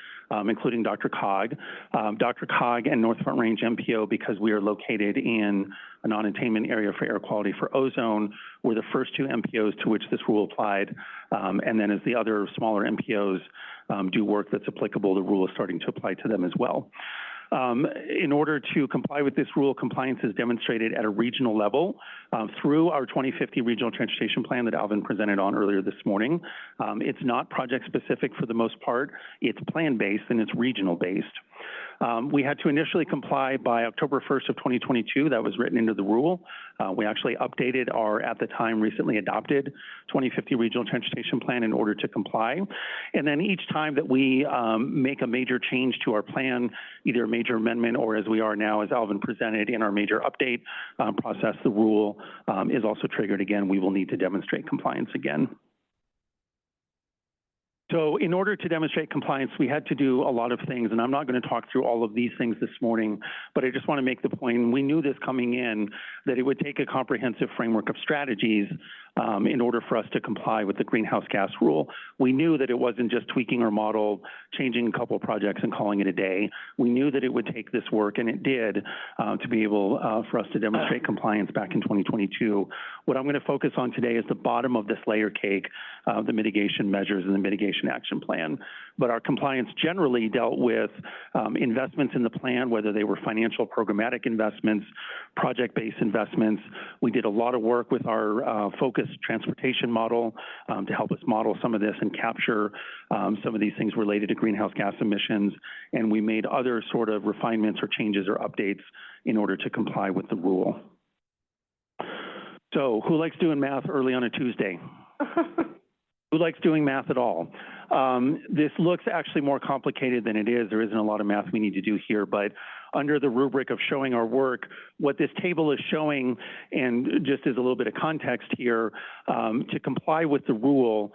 including DRCOG. DRCOG and North Front Range MPO, because we are located in a non-attainment area for air quality for ozone, were the first 2 MPOs to which this rule applied. And then as the other smaller MPOs do work that's applicable, the rule is starting to apply to them as well. In order to comply with this rule, compliance is demonstrated at a regional level through our 2050 Regional Transportation Plan that Alvin presented on earlier this morning. It's not project specific for the most part. It's plan-based and it's regional-based. We had to initially comply by October 1st of 2022. That was written into the rule. We actually updated our, at the time, recently adopted 2050 Regional Transportation Plan in order to comply. And then each time that we make a major change to our plan, either a major amendment or as we are now, as Alvin presented in our major update process, the rule is also triggered again. We will need to demonstrate compliance again. So in order to demonstrate compliance, we had to do a lot of things, and I'm not going to talk through all of these things this morning, but I just want to make the point, we knew this coming in, that it would take a comprehensive framework of strategies in order for us to comply with the greenhouse gas rule. We knew that it wasn't just tweaking our model, changing a couple of projects and calling it a day. We knew that it would take this work, and it did, to be able for us to demonstrate compliance back in 2022. What I'm going to focus on today is the bottom of this layer cake, the mitigation measures and the mitigation action plan. But our compliance generally dealt with investments in the plan, whether they were financial programmatic investments, project-based investments. We did a lot of work with our focused transportation model to help us model some of this and capture some of these things related to greenhouse gas emissions. And we made other sort of refinements or changes or updates in order to comply with the rule. So who likes doing math early on a Tuesday? Who likes doing math at all? This looks actually more complicated than it is. There isn't a lot of math we need to do here, but under the rubric of showing our work, what this table is showing, and just as a little bit of context here, to comply with the rule,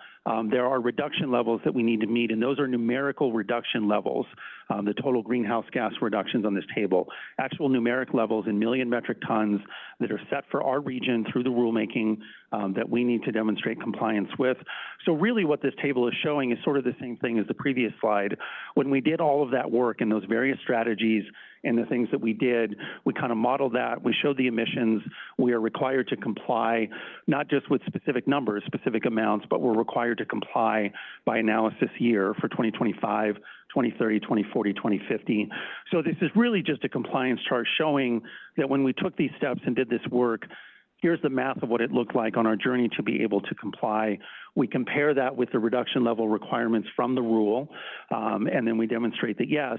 there are reduction levels that we need to meet, and those are numerical reduction levels, the total greenhouse gas reductions on this table. Actual numeric levels in million metric tons that are set for our region through the rulemaking that we need to demonstrate compliance with. So really what this table is showing is sort of the same thing as the previous slide. When we did all of that work and those various strategies and the things that we did, we kind of modeled that. We showed the emissions. We are required to comply, not just with specific numbers, specific amounts, but we're required to comply by analysis year for 2025, 2030, 2040, 2050. So this is really just a compliance chart showing that when we took these steps and did this work, here's the math of what it looked like on our journey to be able to comply. We compare that with the reduction level requirements from the rule, and then we demonstrate that, yes,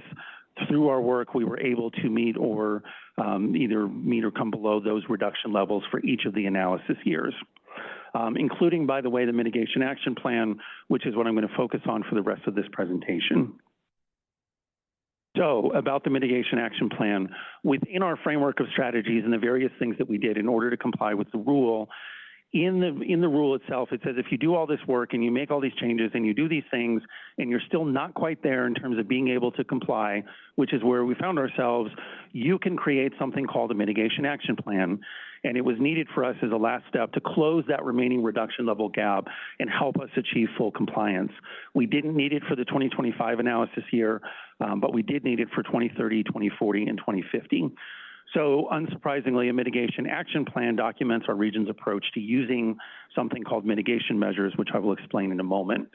through our work, we were able to meet or either meet or come below those reduction levels for each of the analysis years, including, by the way, the mitigation action plan, which is what I'm going to focus on for the rest of this presentation. So, about the mitigation action plan, within our framework of strategies and the various things that we did in order to comply with the rule, in the rule itself, it says if you do all this work and you make all these changes and you do these things and you're still not quite there in terms of being able to comply, which is where we found ourselves, you can create something called a mitigation action plan. And it was needed for us as a last step to close that remaining reduction level gap and help us achieve full compliance. We didn't need it for the 2025 analysis year, but we did need it for 2030, 2040, and 2050. So unsurprisingly, a mitigation action plan documents our region's approach to using something called mitigation measures, which I will explain in a moment.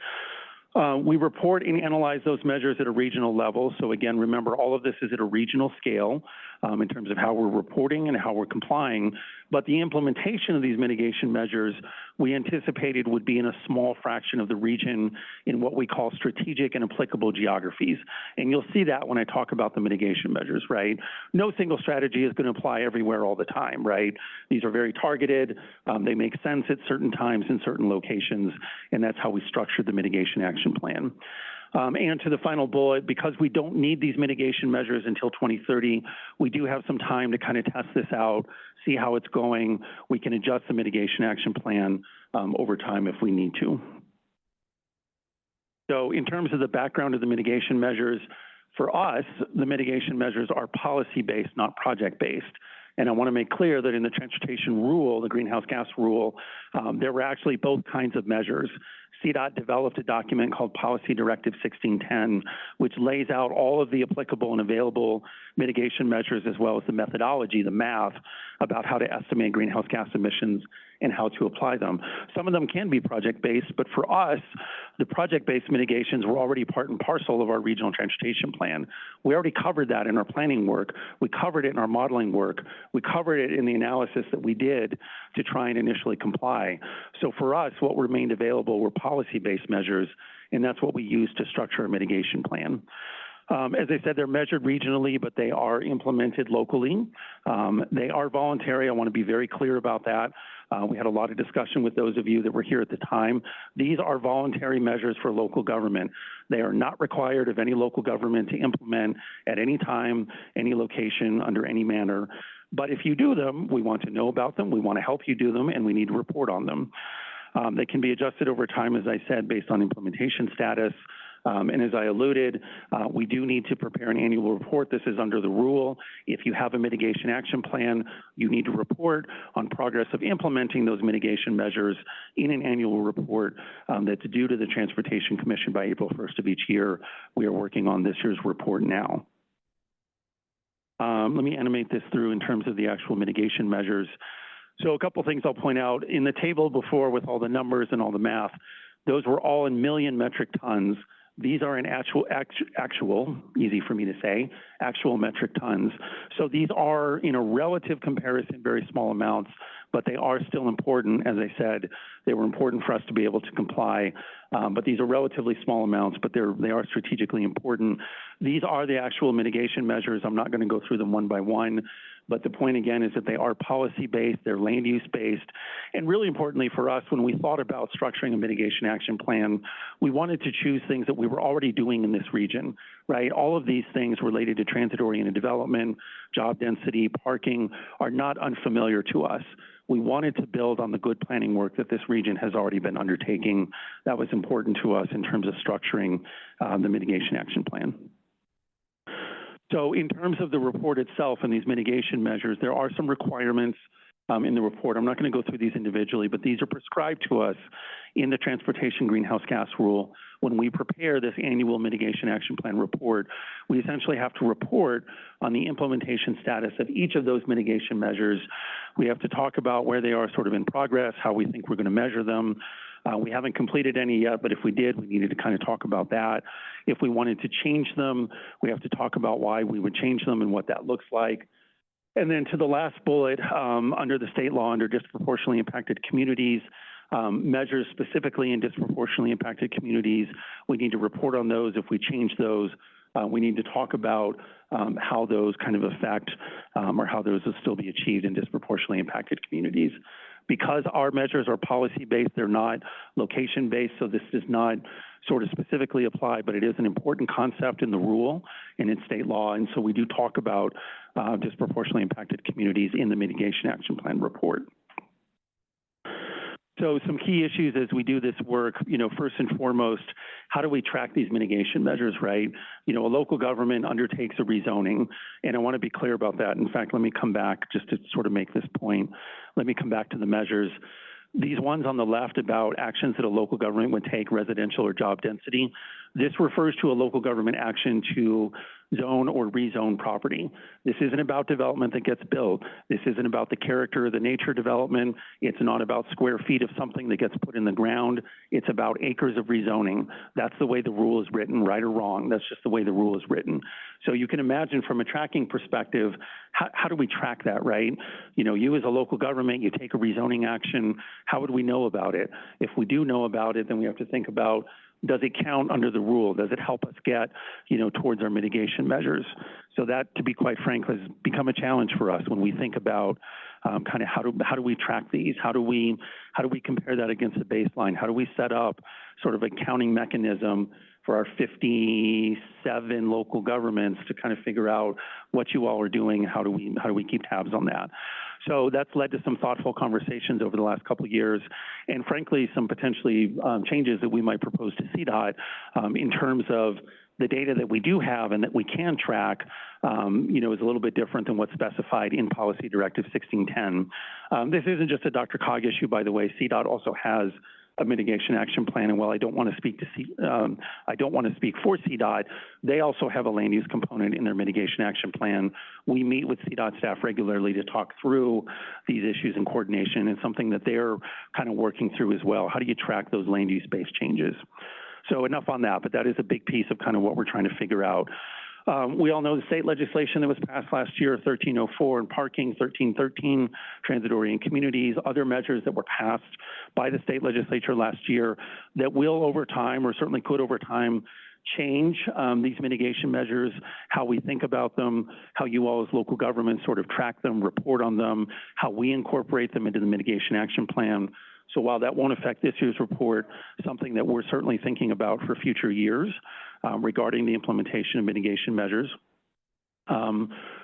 We report and analyze those measures at a regional level. So again, remember, all of this is at a regional scale in terms of how we're reporting and how we're complying. But the implementation of these mitigation measures, we anticipated would be in a small fraction of the region in what we call strategic and applicable geographies. And you'll see that when I talk about the mitigation measures, right? No single strategy is going to apply everywhere all the time, right? These are very targeted. They make sense at certain times in certain locations, and that's how we structured the mitigation action plan. And to the final bullet, because we don't need these mitigation measures until 2030, we do have some time to kind of test this out, see how it's going. We can adjust the mitigation action plan over time if we need to. So in terms of the background of the mitigation measures, for us, the mitigation measures are policy-based, not project-based. And I want to make clear that in the transportation rule, the greenhouse gas rule, there were actually both kinds of measures. CDOT developed a document called Policy Directive 1610, which lays out all of the applicable and available mitigation measures as well as the methodology, the math, about how to estimate greenhouse gas emissions and how to apply them. Some of them can be project-based, but for us, the project-based mitigations were already part and parcel of our regional transportation plan. We already covered that in our planning work. We covered it in our modeling work. We covered it in the analysis that we did to try and initially comply. So for us, what remained available were policy-based measures, and that's what we used to structure a mitigation plan. As I said, they're measured regionally, but they are implemented locally. They are voluntary. I want to be very clear about that. We had a lot of discussion with those of you that were here at the time. These are voluntary measures for local government. They are not required of any local government to implement at any time, any location, under any manner. But if you do them, we want to know about them, we want to help you do them, and we need to report on them. They can be adjusted over time, as I said, based on implementation status. And as I alluded, we do need to prepare an annual report. This is under the rule. If you have a mitigation action plan, you need to report on progress of implementing those mitigation measures in an annual report that's due to the Transportation Commission by April 1st of each year. We are working on this year's report now. Let me animate this through in terms of the actual mitigation measures. So a couple things I'll point out. In the table before with all the numbers and all the math, those were all in million metric tons. These are in actual, easy for me to say, actual metric tons. So these are, in a relative comparison, very small amounts, but they are still important. As I said, they were important for us to be able to comply. But these are relatively small amounts, but they are strategically important. These are the actual mitigation measures. I'm not going to go through them one by one. But the point, again, is that they are policy-based, they're land-use-based, and really importantly for us, when we thought about structuring a mitigation action plan, we wanted to choose things that we were already doing in this region, right? All of these things related to transit-oriented development, job density, parking, are not unfamiliar to us. We wanted to build on the good planning work that this region has already been undertaking. That was important to us in terms of structuring the mitigation action plan. So in terms of the report itself and these mitigation measures, there are some requirements in the report. I'm not going to go through these individually, but these are prescribed to us in the Transportation Greenhouse Gas Rule. When we prepare this annual mitigation action plan report, we essentially have to report on the implementation status of each of those mitigation measures. We have to talk about where they are sort of in progress, how we think we're going to measure them. We haven't completed any yet, but if we did, we needed to kind of talk about that. If we wanted to change them, we have to talk about why we would change them and what that looks like. And then to the last bullet, under the state law, under disproportionately impacted communities, measures specifically in disproportionately impacted communities, we need to report on those. If we change those, we need to talk about how those kind of affect or how those will still be achieved in disproportionately impacted communities. Because our measures are policy-based, they're not location-based, so this does not sort of specifically apply, but it is an important concept in the rule and in state law, and so we do talk about disproportionately impacted communities in the Mitigation Action Plan report. So some key issues as we do this work, first and foremost, how do we track these mitigation measures, right? A local government undertakes a rezoning, and I want to be clear about that. In fact, let me come back just to sort of make this point. Let me come back to the measures. These ones on the left about actions that a local government would take, residential or job density, this refers to a local government action to zone or rezone property. This isn't about development that gets built. This isn't about the character or the nature of development. It's not about square feet of something that gets put in the ground. It's about acres of rezoning. That's the way the rule is written, right or wrong. That's just the way the rule is written. So you can imagine from a tracking perspective, how do we track that, right? You as a local government, you take a rezoning action, how would we know about it? If we do know about it, then we have to think about, does it count under the rule? Does it help us get, towards our mitigation measures? So that, to be quite frank, has become a challenge for us when we think about kind of how do we track these? How do we compare that against the baseline? How do we set up sort of a counting mechanism for our 57 local governments to kind of figure out what you all are doing? How do we keep tabs on that? So that's led to some thoughtful conversations over the last couple of years, and frankly, some potentially changes that we might propose to CDOT in terms of the data that we do have and that we can track, is a little bit different than what's specified in Policy Directive 1610. This isn't just a DRCOG issue, by the way. CDOT also has a mitigation action plan, and while I don't want to speak for CDOT, they also have a land use component in their mitigation action plan. We meet with CDOT staff regularly to talk through these issues in coordination, and something that they're kind of working through as well. How do you track those land use-based changes? So enough on that, but that is a big piece of kind of what we're trying to figure out. We all know the state legislation that was passed last year, 1304 in parking, 1313 transit-oriented communities, other measures that were passed by the state legislature last year that will over time, or certainly could over time, change these mitigation measures, how we think about them, how you all as local governments sort of track them, report on them, how we incorporate them into the mitigation action plan. So while that won't affect this year's report, something that we're certainly thinking about for future years regarding the implementation of mitigation measures.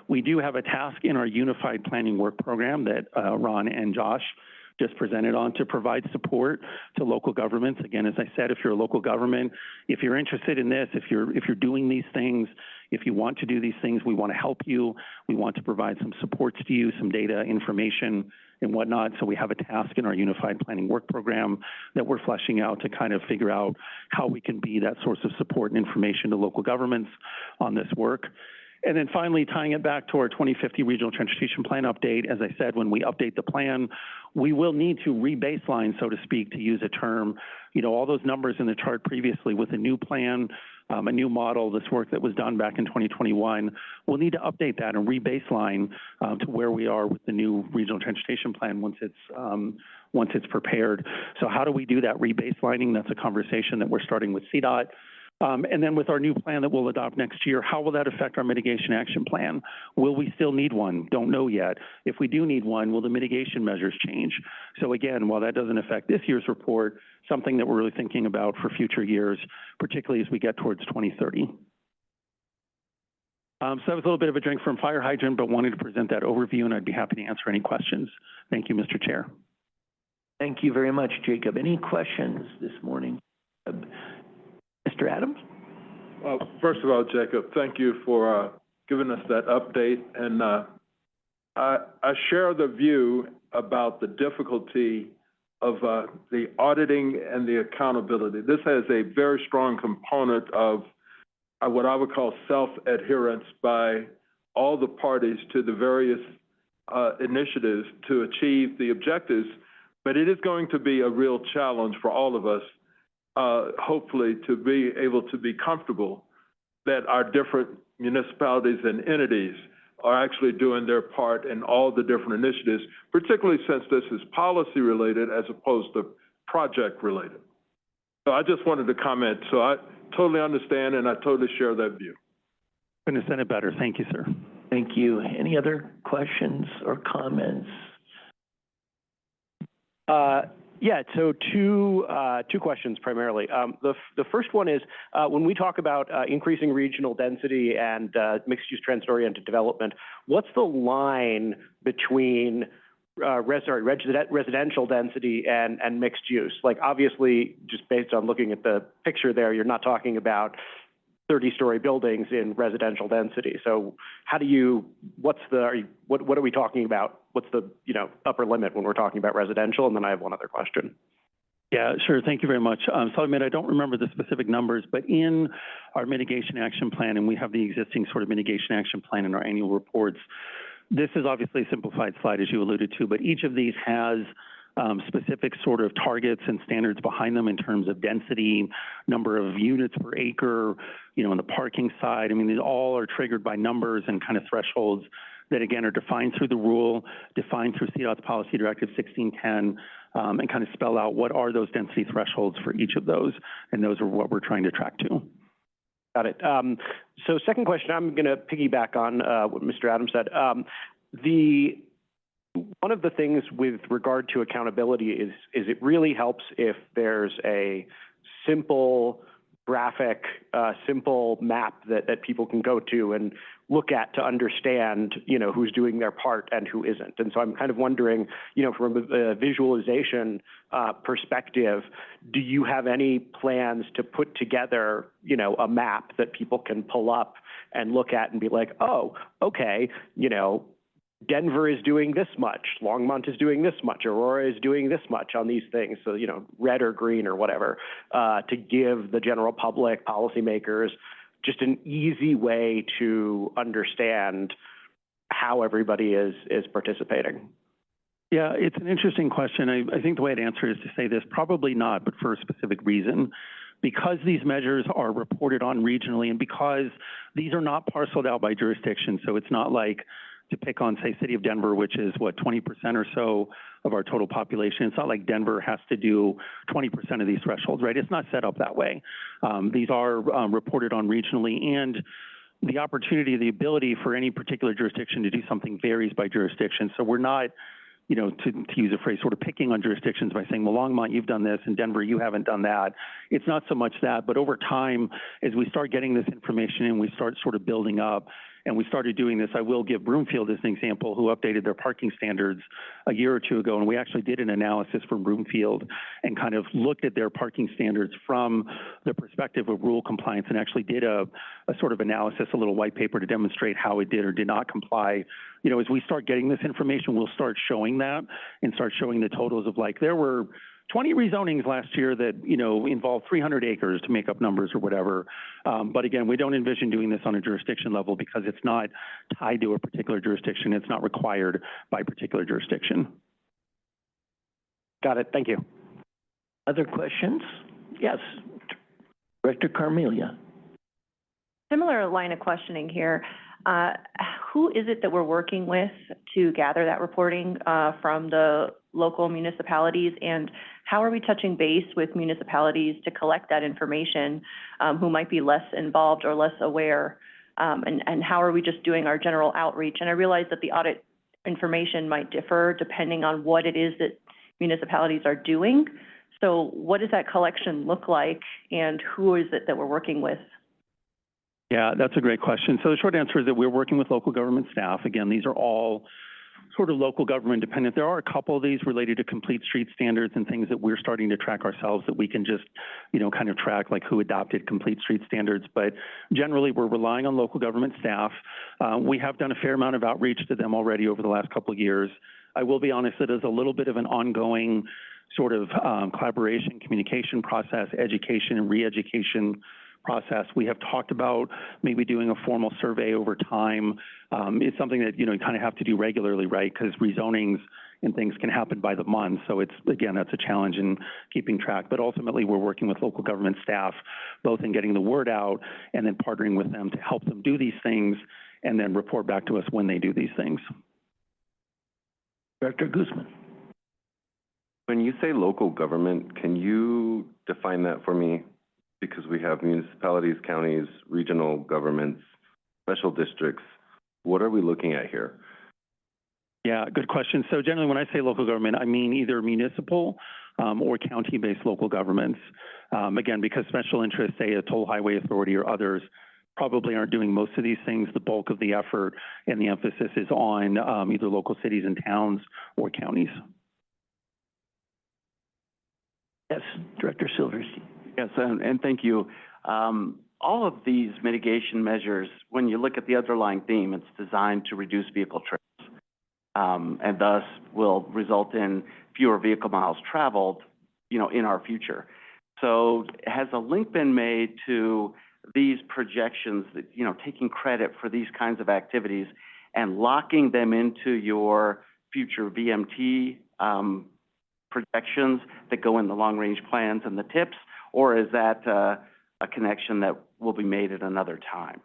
We do have a task in our Unified Planning Work Program that Ron and Josh just presented on to provide support to local governments. Again, as I said, if you're a local government, if you're interested in this, if you're doing these things, if you want to do these things, we want to help you. We want to provide some supports to you, some data, information, and whatnot. So we have a task in our Unified Planning Work Program that we're fleshing out to kind of figure out how we can be that source of support and information to local governments on this work. And then finally, tying it back to our 2050 Regional Transportation Plan update, as I said, when we update the plan, we will need to re-baseline, so to speak, to use a term, all those numbers in the chart previously with a new plan, a new model, this work that was done back in 2021, we'll need to update that and re-baseline to where we are with the new Regional Transportation Plan once it's prepared. So how do we do that re-baselining? That's a conversation that we're starting with CDOT. And then with our new plan that we'll adopt next year, how will that affect our mitigation action plan? Will we still need one? Don't know yet. If we do need one, will the mitigation measures change? So again, while that doesn't affect this year's report, something that we're really thinking about for future years, particularly as we get towards 2030. So that was a little bit of a drink from fire hydrant, but wanted to present that overview, and I'd be happy to answer any questions. Thank you, Mr. Chair. Thank you very much, Jacob. Any questions this morning? Mr. Adams? Well, first of all, Jacob, thank you for giving us that update. And I share the view about the difficulty of the auditing and the accountability. This has a very strong component of what I would call self-adherence by all the parties to the various initiatives to achieve the objectives. But it is going to be a real challenge for all of us, hopefully, to be able to be comfortable that our different municipalities and entities are actually doing their part in all the different initiatives, particularly since this is policy-related as opposed to project-related. So I just wanted to comment. So I totally understand and I totally share that view. Couldn't have said it better. Thank you, sir. Thank you. Any other questions or comments? Yeah, so two questions primarily. The first one is, when we talk about increasing regional density and mixed-use transit-oriented development, what's the line between residential density and mixed use? Like, obviously, just based on looking at the picture there, you're not talking about 30-story buildings in residential density. So how do you, what are we talking about? What's the, upper limit when we're talking about residential? And then I have one other question. Yeah, sure. Thank you very much. So I admit I don't remember the specific numbers, but in our mitigation action plan, and we have the existing sort of mitigation action plan in our annual reports, this is obviously a simplified slide, as you alluded to, but each of these has specific sort of targets and standards behind them in terms of density, number of units per acre, on the parking side. I mean, these all are triggered by numbers and kind of thresholds that, again, are defined through the rule, defined through CDOT's Policy Directive 1610, and kind of spell out what are those density thresholds for each of those, and those are what we're trying to track to. Got it. So second question, I'm going to piggyback on what Mr. Adams said. One of the things with regard to accountability is it really helps if there's a simple graphic, simple map that people can go to and look at to understand, who's doing their part and who isn't. And so I'm kind of wondering, from a visualization perspective, do you have any plans to put together, a map that people can pull up and look at and be like, oh, okay, Denver is doing this much, Longmont is doing this much, Aurora is doing this much on these things, so, red or green or whatever, to give the general public, policymakers, just an easy way to understand how everybody is participating? Yeah, it's an interesting question. I think the way I'd answer is to say this, probably not, but for a specific reason. Because these measures are reported on regionally and because these are not parceled out by jurisdiction, so it's not like, to pick on, say, City of Denver, which is, 20% or so of our total population. It's not like Denver has to do 20% of these thresholds, right? It's not set up that way. These are reported on regionally, and the opportunity, the ability for any particular jurisdiction to do something varies by jurisdiction. So we're not, to use a phrase, sort of picking on jurisdictions by saying, well, Longmont, you've done this, and Denver, you haven't done that. It's not so much that, but over time, as we start getting this information and we start sort of building up, and we started doing this, I will give Broomfield as an example, who updated their parking standards a year or two ago, and we actually did an analysis for Broomfield and kind of looked at their parking standards from the perspective of rule compliance and actually did a sort of analysis, a little white paper to demonstrate how it did or did not comply. As we start getting this information, we'll start showing that and start showing the totals of, like, there were 20 rezonings last year that, involved 300 acres to make up numbers or whatever. But again, we don't envision doing this on a jurisdiction level because it's not tied to a particular jurisdiction. It's not required by a particular jurisdiction. Got it. Thank you. Other questions? Yes. Director Carmelia. Similar line of questioning here. Who is it that we're working with to gather that reporting from the local municipalities, and how are we touching base with municipalities to collect that information who might be less involved or less aware, and how are we just doing our general outreach? And I realize that the audit information might differ depending on what it is that municipalities are doing. So what does that collection look like, and who is it that we're working with? Yeah, that's a great question. So the short answer is that we're working with local government staff. Again, these are all sort of local government dependent. There are a couple of these related to complete street standards and things that we're starting to track ourselves that we can just, kind of track, like who adopted complete street standards. But generally, we're relying on local government staff. We have done a fair amount of outreach to them already over the last couple of years. I will be honest, it is a little bit of an ongoing sort of collaboration, communication process, education and re-education process. We have talked about maybe doing a formal survey over time. It's something that, you kind of have to do regularly, right? Because rezonings and things can happen by the month. So it's, again, that's a challenge in keeping track. But ultimately, we're working with local government staff, both in getting the word out and then partnering with them to help them do these things. and then report back to us when they do these things. Director Guzman. When you say local government, can you define that for me? Because we have municipalities, counties, regional governments, special districts. What are we looking at here? Yeah, good question. So generally, when I say local government, I mean either municipal or county-based local governments. Again, because special interests, say a toll highway authority or others, probably aren't doing most of these things. The bulk of the effort and the emphasis is on either local cities and towns or counties. Yes, Director Silverstein. Yes, and thank you. All of these mitigation measures, when you look at the underlying theme, it's designed to reduce vehicle trips, and thus will result in fewer vehicle miles traveled, you know, in our future. So has a link been made to these projections that, you know, taking credit for these kinds of activities and locking them into your future VMT projections that go in the long-range plans and the TIPs, or is that a connection that will be made at another time?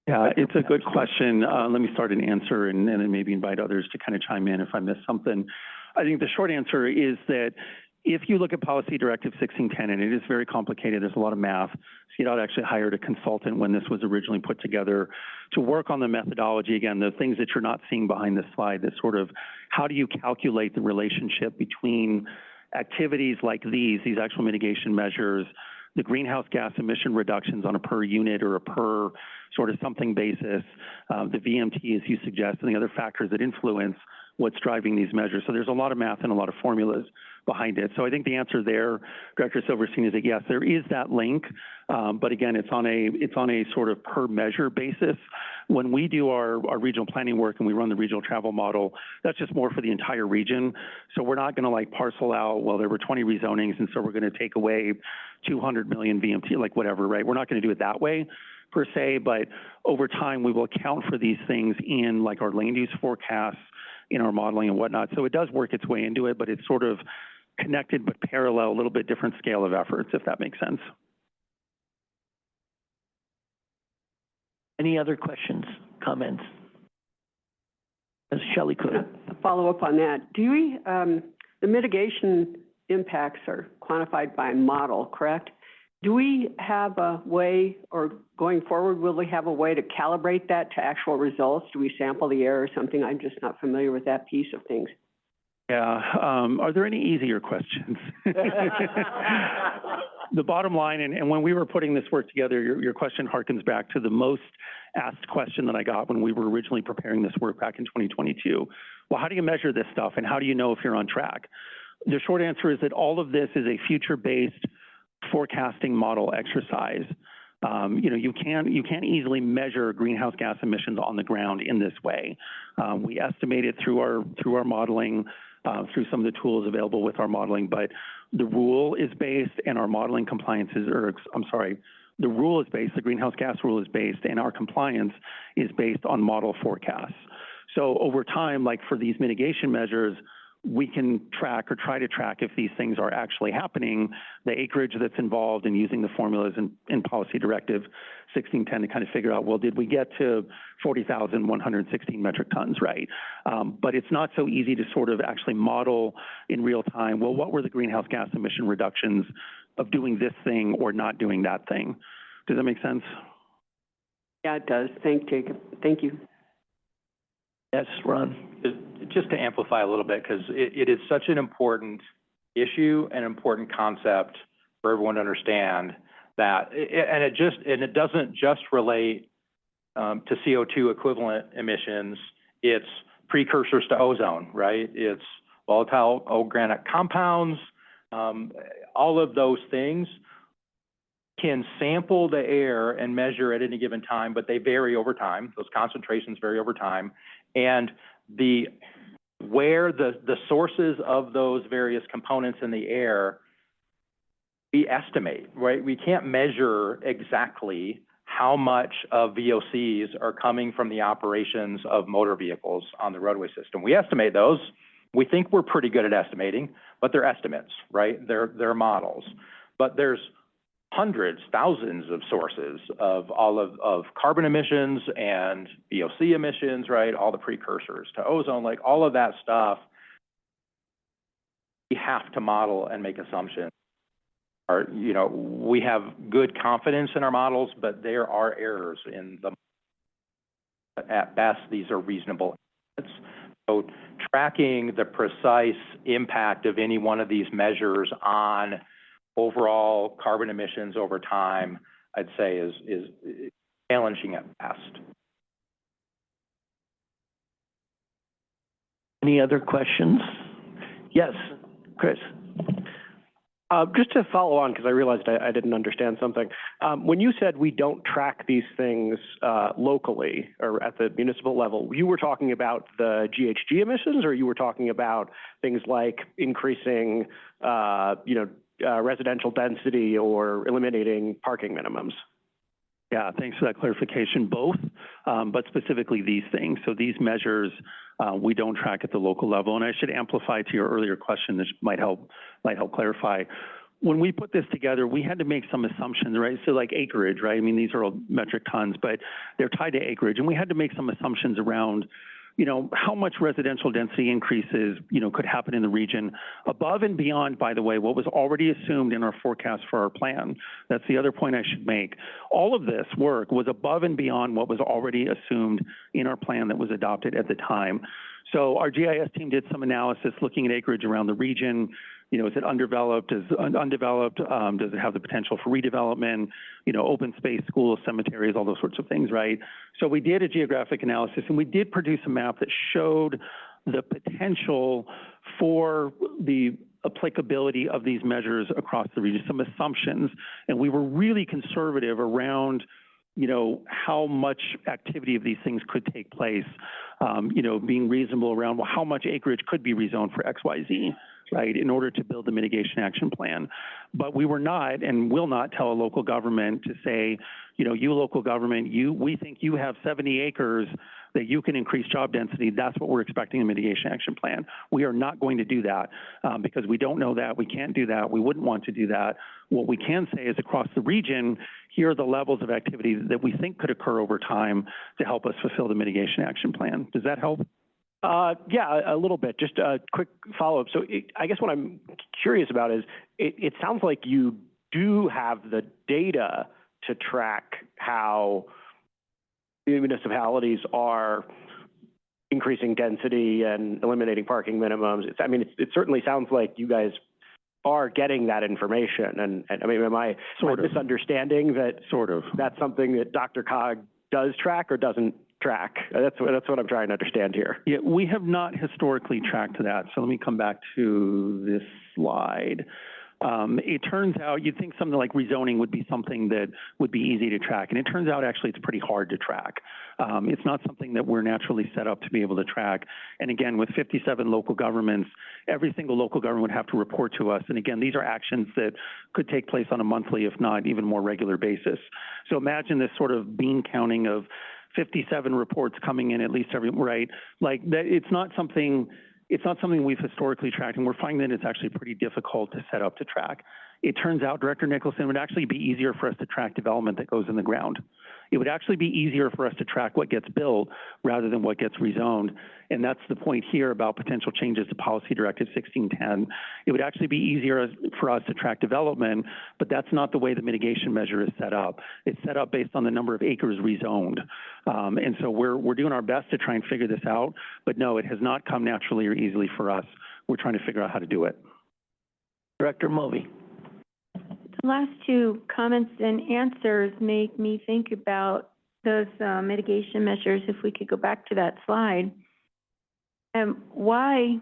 Yeah, it's a good question. Let me start an answer and then maybe invite others to kind of chime in if I miss something. I think the short answer is that if you look at Policy Directive 1610, and it is very complicated, there's a lot of math. CDOT actually hired a consultant when this was originally put together to work on the methodology. Again, the things that you're not seeing behind this slide, that sort of how do you calculate the relationship between activities like these actual mitigation measures, the greenhouse gas emission reductions on a per unit or a per sort of something basis, the VMT, as you suggest, and the other factors that influence what's driving these measures. So there's a lot of math and a lot of formulas behind it. So I think the answer there, Director Silverstein, is that yes, there is that link, but again, it's on a sort of per measure basis. When we do our regional planning work and we run the regional travel model, that's just more for the entire region. So we're not going to like parcel out, well, there were 20 rezonings, and so we're going to take away 200 million VMT, like whatever, right? We're not going to do it that way per se, but over time we will account for these things in like our land use forecasts, in our modeling and whatnot. So it does work its way into it, but it's sort of connected but parallel, a little bit different scale of efforts, if that makes sense. Any other questions, comments? As Shelley could. A follow-up on that. Do we, the mitigation impacts are quantified by model, correct? Do we have a way, or going forward, will we have a way to calibrate that to actual results? Do we sample the air or something? I'm just not familiar with that piece of things. Yeah, are there any easier questions? The bottom line, and when we were putting this work together, your question harkens back to the most asked question that I got when we were originally preparing this work back in 2022. Well, how do you measure this stuff, and how do you know if you're on track? The short answer is that all of this is a future-based forecasting model exercise. You know, you can't easily measure greenhouse gas emissions on the ground in this way. We estimate it through our modeling, through some of the tools available with our modeling, but the rule is based and our modeling compliances, the rule is based, the greenhouse gas rule is based, and our compliance is based on model forecasts. So over time, like for these mitigation measures, we can track or try to track if these things are actually happening, the acreage that's involved in using the formulas in Policy Directive 1610 to kind of figure out, well, did we get to 40,116 metric tons, right? But it's not so easy to sort of actually model in real time, well, what were the greenhouse gas emission reductions of doing this thing or not doing that thing? Does that make sense? Yeah, it does. Thank you. Yes, Ron. Just to amplify a little bit, because it is such an important issue and important concept for everyone to understand that, and it doesn't just relate to CO2 equivalent emissions. It's precursors to ozone, right? It's volatile organic compounds. All of those things can sample the air and measure at any given time, but they vary over time. Those concentrations vary over time. And where the sources of those various components in the air, we estimate, right? We can't measure exactly how much of VOCs are coming from the operations of motor vehicles on the roadway system. We estimate those. We think we're pretty good at estimating, but they're estimates, right? They're models. But there's hundreds, thousands of sources of all of carbon emissions and VOC emissions, right? All the precursors to ozone, like all of that stuff, we have to model and make assumptions. We have good confidence in our models, but there are errors in them. At best, these are reasonable estimates. So tracking the precise impact of any one of these measures on overall carbon emissions over time, I'd say is challenging at best. Any other questions? Yes, Chris. Just to follow on, because I realized I didn't understand something. When you said we don't track these things locally or at the municipal level, you were talking about the GHG emissions, or you were talking about things like increasing, residential density or eliminating parking minimums? Yeah, thanks for that clarification. Both, but specifically these things. So these measures we don't track at the local level. And I should amplify to your earlier question, this might help clarify. When we put this together, we had to make some assumptions, right? So like acreage, right? I mean, these are all metric tons, but they're tied to acreage. And we had to make some assumptions around, how much residential density increases, could happen in the region above and beyond, by the way, what was already assumed in our forecast for our plan. That's the other point I should make. All of this work was above and beyond what was already assumed in our plan that was adopted at the time. So our GIS team did some analysis looking at acreage around the region. Is it undeveloped? Is it undeveloped? Does it have the potential for redevelopment? Open space, schools, cemeteries, all those sorts of things, right? So we did a geographic analysis, and we did produce a map that showed the potential for the applicability of these measures across the region, some assumptions, and we were really conservative around how much activity of these things could take place, being reasonable around how much acreage could be rezoned for XYZ, right, in order to build the mitigation action plan. But we were not and will not tell a local government to say, you local government, we think you have 70 acres that you can increase job density. That's what we're expecting in the mitigation action plan. We are not going to do that because we don't know that. We can't do that. We wouldn't want to do that. What we can say is across the region, here are the levels of activity that we think could occur over time to help us fulfill the mitigation action plan. Does that help? Yeah, a little bit. Just a quick follow-up. So I guess what I'm curious about is it sounds like you do have the data to track how municipalities are increasing density and eliminating parking minimums. It certainly sounds like you guys are getting that information. And am I misunderstanding that that's something that DRCOG does track or doesn't track? That's what I'm trying to understand here. Yeah, we have not historically tracked that. So let me come back to this slide. It turns out you'd think something like rezoning would be something that would be easy to track. And it turns out actually it's pretty hard to track. It's not something that we're naturally set up to be able to track. And again, with 57 local governments, every single local government would have to report to us. And again, these are actions that could take place on a monthly, if not even more regular basis. So imagine this sort of bean counting of 57 reports coming in at least every, right? Like that, it's not something we've historically tracked, and we're finding that it's actually pretty difficult to set up to track. It turns out, Director Nicholson, it would actually be easier for us to track development that goes in the ground. It would actually be easier for us to track what gets built rather than what gets rezoned. And that's the point here about potential changes to Policy Directive 1610. It would actually be easier for us to track development, but that's not the way the mitigation measure is set up. It's set up based on the number of acres rezoned. And so we're doing our best to try and figure this out, but no, it has not come naturally or easily for us. We're trying to figure out how to do it. Director Mulvey. The last two comments and answers make me think about those mitigation measures, if we could go back to that slide. Why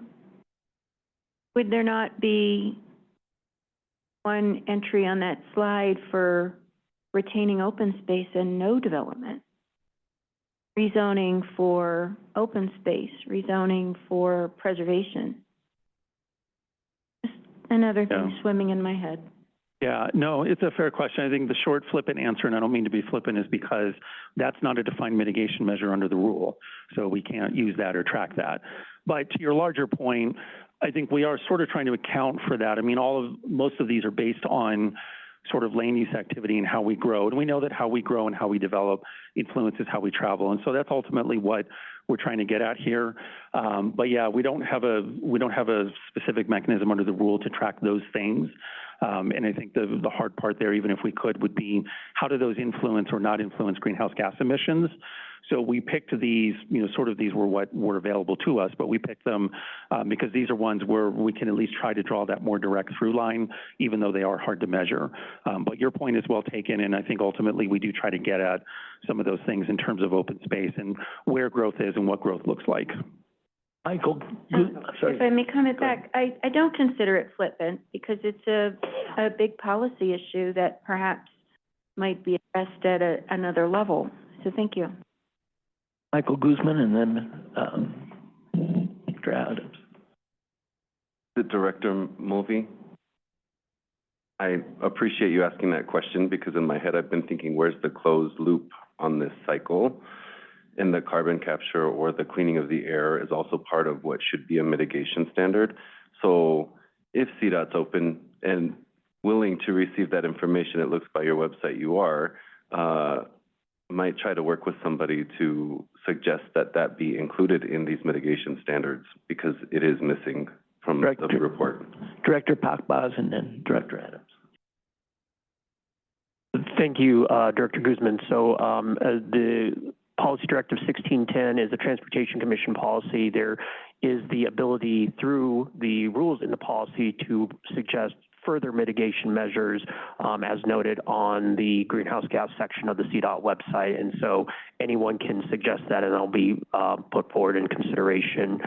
would there not be one entry on that slide for retaining open space and no development? Rezoning for open space, rezoning for preservation. Just another thing swimming in my head. Yeah, no, it's a fair question. I think the short flippant answer, and I don't mean to be flippant, is because that's not a defined mitigation measure under the rule. So we can't use that or track that. But to your larger point, I think we are sort of trying to account for that. I mean, most of these are based on sort of land use activity and how we grow. And we know that how we grow and how we develop influences how we travel. And so that's ultimately what we're trying to get at here. But yeah, we don't have a specific mechanism under the rule to track those things. And I think the hard part there, even if we could, would be how do those influence or not influence greenhouse gas emissions? So we picked these, sort of these were what were available to us, but we picked them because these are ones where we can at least try to draw that more direct through line, even though they are hard to measure. But your point is well taken, and I think ultimately we do try to get at some of those things in terms of open space and where growth is and what growth looks like. Michael, If I may comment back, I don't consider it flippant because it's a big policy issue that perhaps might be addressed at another level. So thank you. Michael Guzman and then Dr. Adams. Director Mulvey, I appreciate you asking that question because in my head I've been thinking, where's the closed loop on this cycle? And the carbon capture or the cleaning of the air is also part of what should be a mitigation standard. So if CDOT's open and willing to receive that information, it looks by your website you are, might try to work with somebody to suggest that that be included in these mitigation standards because it is missing from the report. Director Pakbaz and then Director Adams. Thank you, Director Guzman. So the Policy Directive 1610 is a Transportation Commission policy. There is the ability through the rules in the policy to suggest further mitigation measures, as noted on the greenhouse gas section of the CDOT website. And so anyone can suggest that, and it'll be put forward in consideration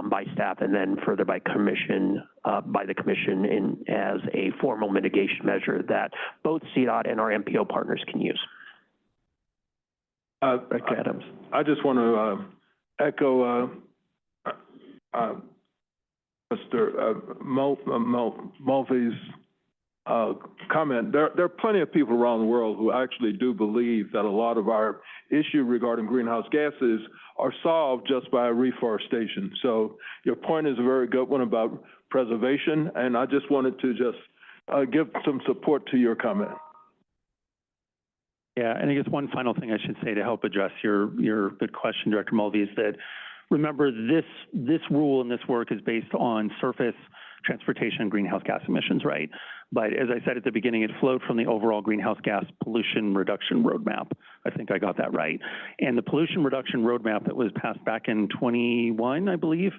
by staff and then further by the commission as a formal mitigation measure that both CDOT and our MPO partners can use. Director Adams. I just want to echo Mr. Mulvey's comment. There are plenty of people around the world who actually do believe that a lot of our issue regarding greenhouse gases are solved just by reforestation. So your point is a very good one about preservation, and I just wanted to just give some support to your comment. Yeah, and I guess one final thing I should say to help address your good question, Director Mulvey, is that remember this rule and this work is based on surface transportation greenhouse gas emissions, right? But as I said at the beginning, it flowed from the overall greenhouse gas pollution reduction roadmap. I think I got that right. And the pollution reduction roadmap that was passed back in 21, I believe,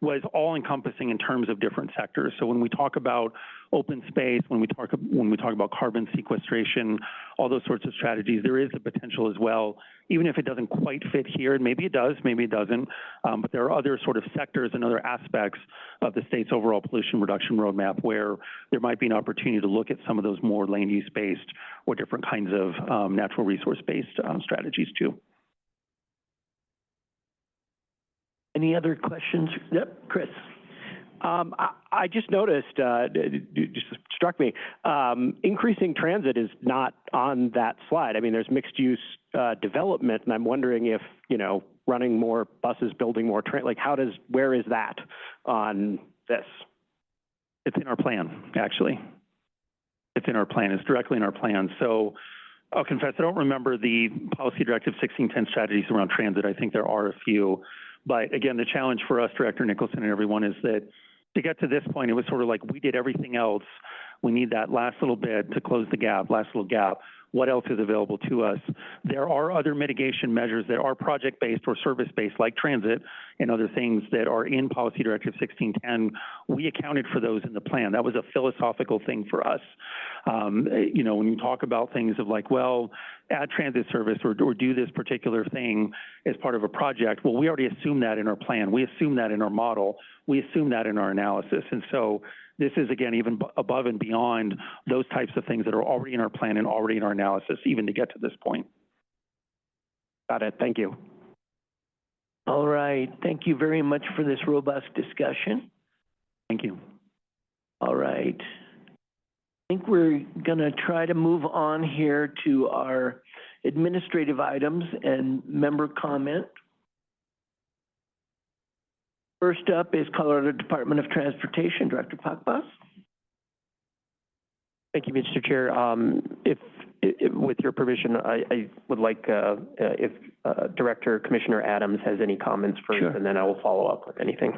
was all encompassing in terms of different sectors. So when we talk about open space, when we talk about carbon sequestration, all those sorts of strategies, there is a potential as well, even if it doesn't quite fit here, and maybe it does, maybe it doesn't, but there are other sort of sectors and other aspects of the state's overall pollution reduction roadmap where there might be an opportunity to look at some of those more land use based or different kinds of natural resource based strategies too. Any other questions? Yep, Chris. I just noticed, it just struck me, increasing transit is not on that slide. I mean, there's mixed use development, and I'm wondering if, running more buses, building more where is that on this? It's in our plan, actually. It's in our plan. It's directly in our plan. So I'll confess, I don't remember the Policy Directive 1610 strategies around transit. I think there are a few. But again, the challenge for us, Director Nicholson and everyone, is that to get to this point, it was sort of like we did everything else. We need that last little bit to close the gap, last little gap. What else is available to us? There are other mitigation measures that are project-based or service-based, like transit and other things that are in Policy Directive 1610. We accounted for those in the plan. That was a philosophical thing for us. When you talk about things of like, well, add transit service or do this particular thing as part of a project, well, we already assume that in our plan. We assume that in our model. We assume that in our analysis. And so this is, again, even above and beyond those types of things that are already in our plan and already in our analysis, even to get to this point. Got it. Thank you. All right. Thank you very much for this robust discussion. Thank you. All right. I think we're going to try to move on here to our administrative items and member comment. First up is Colorado Department of Transportation, Director Pakbaz. Thank you, Mr. Chair. With your permission, I would like, if Director Commissioner Adams has any comments first, Sure. and then I will follow up with anything.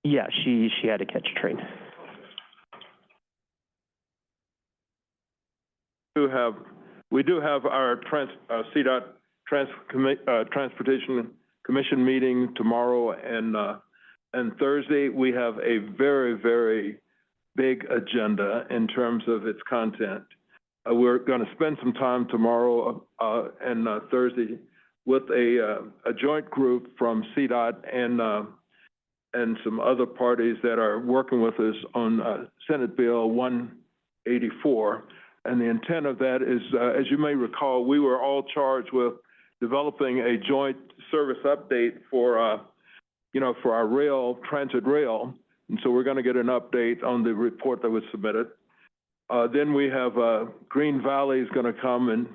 Yeah, she had to catch a train. We do have our CDOT Transportation Commission meeting tomorrow and Thursday. We have a very, very big agenda in terms of its content. We're going to spend some time tomorrow and Thursday with a joint group from CDOT and some other parties that are working with us on Senate Bill 184. And the intent of that is, as you may recall, we were all charged with developing a joint service update for our rail, transit rail. And so we're going to get an update on the report that was submitted. Then we have Green Valley is going to come and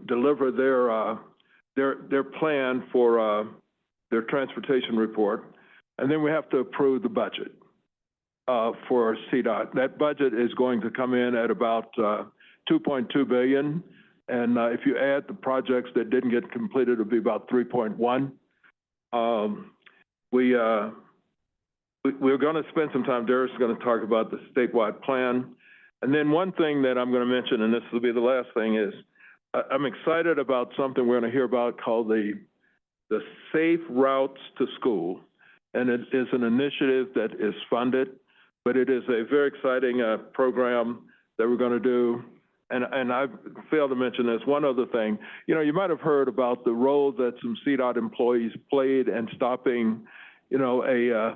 deliver their plan for their transportation report. And then we have to approve the budget for CDOT. That budget is going to come in at about $2.2 billion. And if you add the projects that didn't get completed, it'll be about 3.1. We're going to spend some time, Derek's going to talk about the statewide plan. And then one thing that I'm going to mention, and this will be the last thing, is I'm excited about something we're going to hear about called the Safe Routes to School. And it is an initiative that is funded, but it is a very exciting program that we're going to do. And I failed to mention this one other thing. You know, you might have heard about the role that some CDOT employees played in stopping, a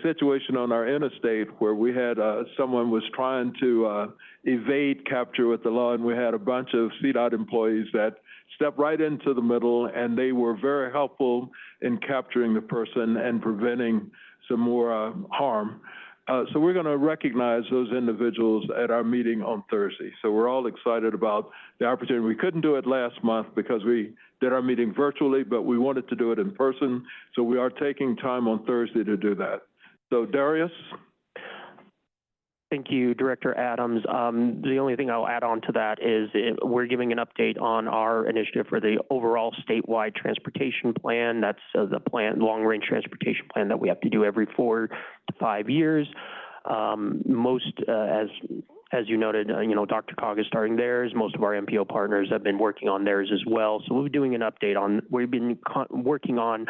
situation on our interstate where we had someone was trying to evade capture with the law, and we had a bunch of CDOT employees that stepped right into the middle, and they were very helpful in capturing the person and preventing some more harm. So we're going to recognize those individuals at our meeting on Thursday. So we're all excited about the opportunity. We couldn't do it last month because we did our meeting virtually, but we wanted to do it in person. So we are taking time on Thursday to do that. So Darius? Thank you, Director Adams. The only thing I'll add on to that is we're giving an update on our initiative for the overall statewide transportation plan. That's the long-range transportation plan that we have to do every 4 to 5 years. As you noted, DRCOG is starting theirs. Most of our MPO partners have been working on theirs as well. So we'll be doing an update on. We've been working on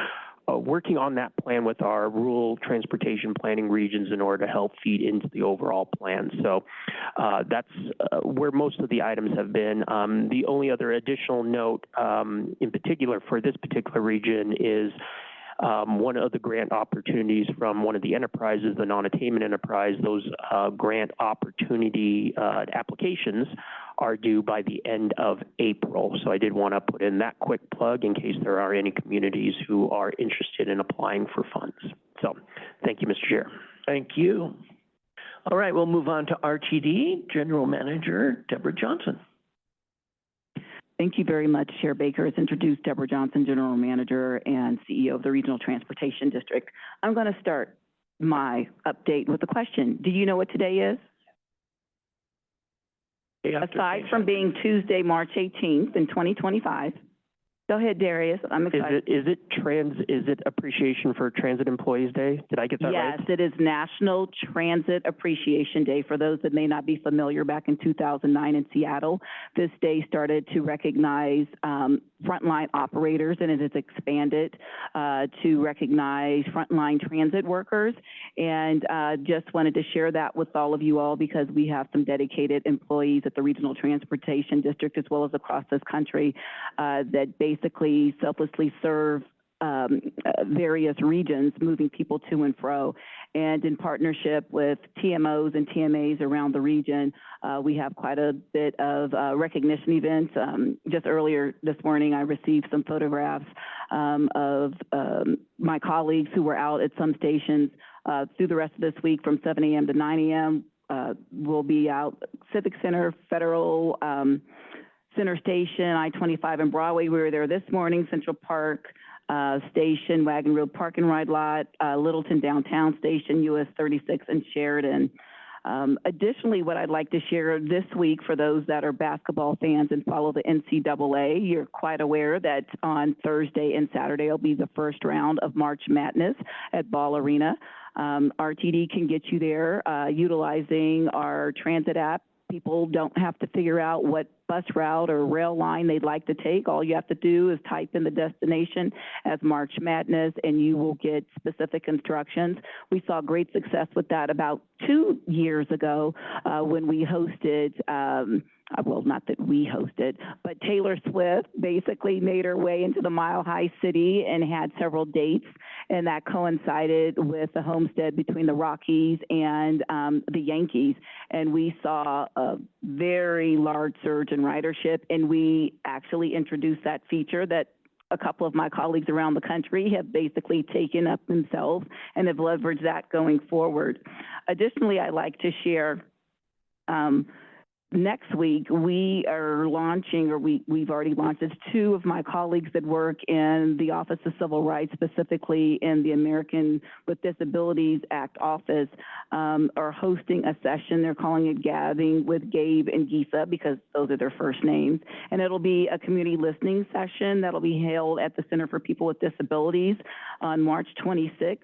that plan with our rural transportation planning regions in order to help feed into the overall plan. So that's where most of the items have been. The only other additional note in particular for this particular region is one of the grant opportunities from one of the enterprises, the non-attainment enterprise. Those grant opportunity applications are due by the end of April. So I did want to put in that quick plug in case there are any communities who are interested in applying for funds. So thank you, Mr. Chair. Thank you. All right, we'll move on to RTD, General Manager Deborah Johnson. Thank you very much, Chair Baker. As introduced, Deborah Johnson, General Manager and CEO of the Regional Transportation District. I'm going to start my update with a question. Do you know what today is? Aside from being Tuesday, March 18th in 2025. Go ahead, Darius. I'm excited. Is it Appreciation for Transit Employees Day? Did I get that right? Yes, it is National Transit Appreciation Day. For those that may not be familiar, back in 2009 in Seattle, this day started to recognize frontline operators, and it has expanded to recognize frontline transit workers. And just wanted to share that with all of you all because we have some dedicated employees at the Regional Transportation District as well as across this country that basically selflessly serve various regions, moving people to and fro. And in partnership with TMOs and TMAs around the region, we have quite a bit of recognition events. Just earlier this morning, I received some photographs of my colleagues who were out at some stations through the rest of this week from 7 a.m. to 9 a.m. We'll be out Civic Center, Federal, Center Station, I-25 and Broadway. We were there this morning, Central Park, Station, Wagon Road Park and Ride Lot, Littleton Downtown Station, US 36, and Sheridan. Additionally, what I'd like to share this week for those that are basketball fans and follow the NCAA, you're quite aware that on Thursday and Saturday will be the first round of March Madness at Ball Arena. RTD can get you there utilizing our transit app. People don't have to figure out what bus route or rail line they'd like to take. All you have to do is type in the destination as March Madness, and you will get specific instructions. We saw great success with that about 2 years ago when we hosted, well, not that we hosted, but Taylor Swift basically made her way into the Mile High City and had several dates, and that coincided with the homestead between the Rockies and the Yankees. And we saw a very large surge in ridership, and we actually introduced that feature that a couple of my colleagues around the country have basically taken up themselves and have leveraged that going forward. Additionally, I'd like to share next week, we are launching, or we've already launched, it's 2 of my colleagues that work in the Office of Civil Rights, specifically in the American with Disabilities Act office, are hosting a session. They're calling it Gathering with Gabe and Gisa because those are their first names. And it'll be a community listening session that'll be held at the Center for People with Disabilities on March 26th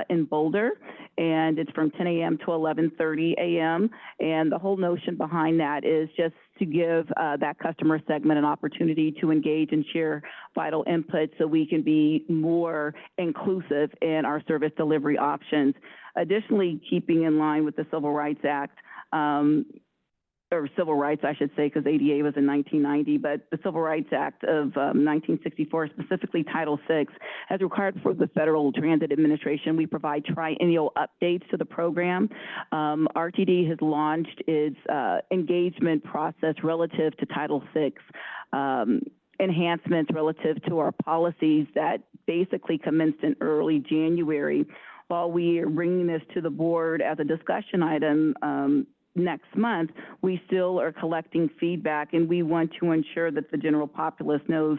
in Boulder. And it's from 10 a.m. to 11:30 a.m. And the whole notion behind that is just to give that customer segment an opportunity to engage and share vital input so we can be more inclusive in our service delivery options. Additionally, keeping in line with the Civil Rights Act, or Civil Rights, I should say, because ADA was in 1990, but the Civil Rights Act of 1964, specifically Title VI, as required for the Federal Transit Administration, we provide triennial updates to the program. RTD has launched its engagement process relative to Title VI, enhancements relative to our policies that basically commenced in early January. While we are bringing this to the board as a discussion item next month, we still are collecting feedback, and we want to ensure that the general populace knows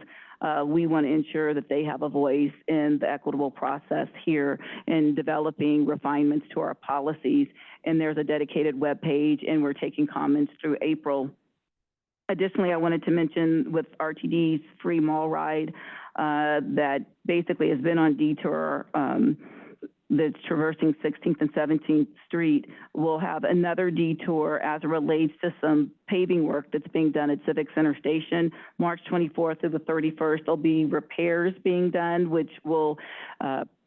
we want to ensure that they have a voice in the equitable process here in developing refinements to our policies. And there's a dedicated web page, and we're taking comments through April. Additionally, I wanted to mention with RTD's free mall ride that basically has been on detour that's traversing 16th and 17th Street. We'll have another detour as it relates to some paving work that's being done at Civic Center Station. March 24th through the 31st, there'll be repairs being done, which will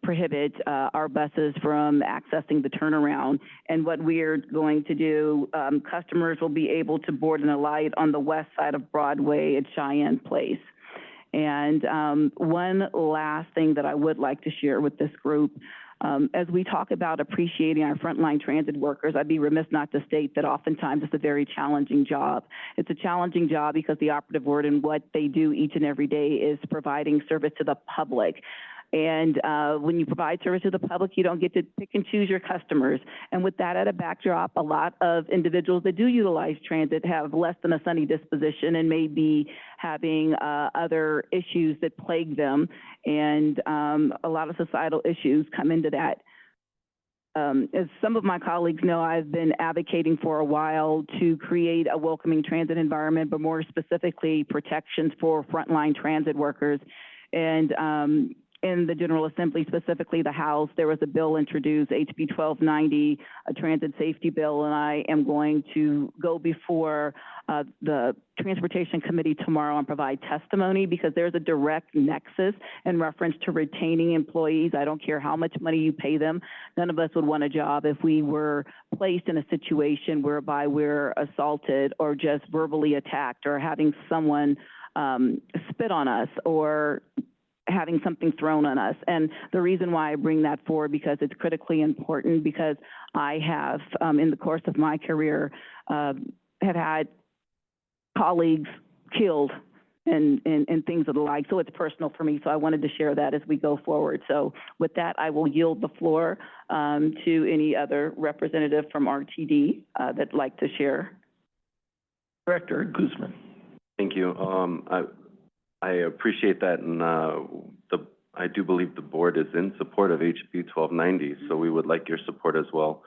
prohibit our buses from accessing the turnaround. And what we're going to do, customers will be able to board and alight on the west side of Broadway at Cheyenne Place. And one last thing that I would like to share with this group, as we talk about appreciating our frontline transit workers, I'd be remiss not to state that oftentimes it's a very challenging job. It's a challenging job because the operative word in what they do each and every day is providing service to the public. And when you provide service to the public, you don't get to pick and choose your customers. And with that at a backdrop, a lot of individuals that do utilize transit have less than a sunny disposition and may be having other issues that plague them. And a lot of societal issues come into that. As some of my colleagues know, I've been advocating for a while to create a welcoming transit environment, but more specifically protections for frontline transit workers. And in the General Assembly, specifically the House, there was a bill introduced, HB 1290, a transit safety bill, and I am going to go before the Transportation Committee tomorrow and provide testimony because there's a direct nexus in reference to retaining employees. I don't care how much money you pay them. None of us would want a job if we were placed in a situation whereby we're assaulted or just verbally attacked or having someone spit on us or having something thrown on us. And the reason why I bring that forward because it's critically important because I have, in the course of my career, have had colleagues killed and things of the like. So it's personal for me. So I wanted to share that as we go forward. So with that, I will yield the floor to any other representative from RTD that'd like to share. Director Guzman. Thank you. I appreciate that, and the I do believe the board is in support of HB 1290, so we would like your support as well.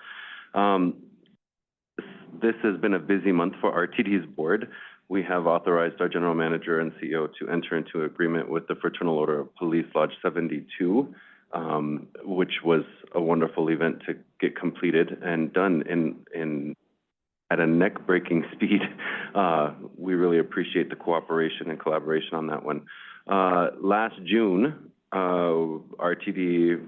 This has been a busy month for RTD's board. We have authorized our general manager and CEO to enter into agreement with the Fraternal Order of Police Lodge 72, which was a wonderful event to get completed and done at a neck-breaking speed. We really appreciate the cooperation and collaboration on that one. Last June, RTD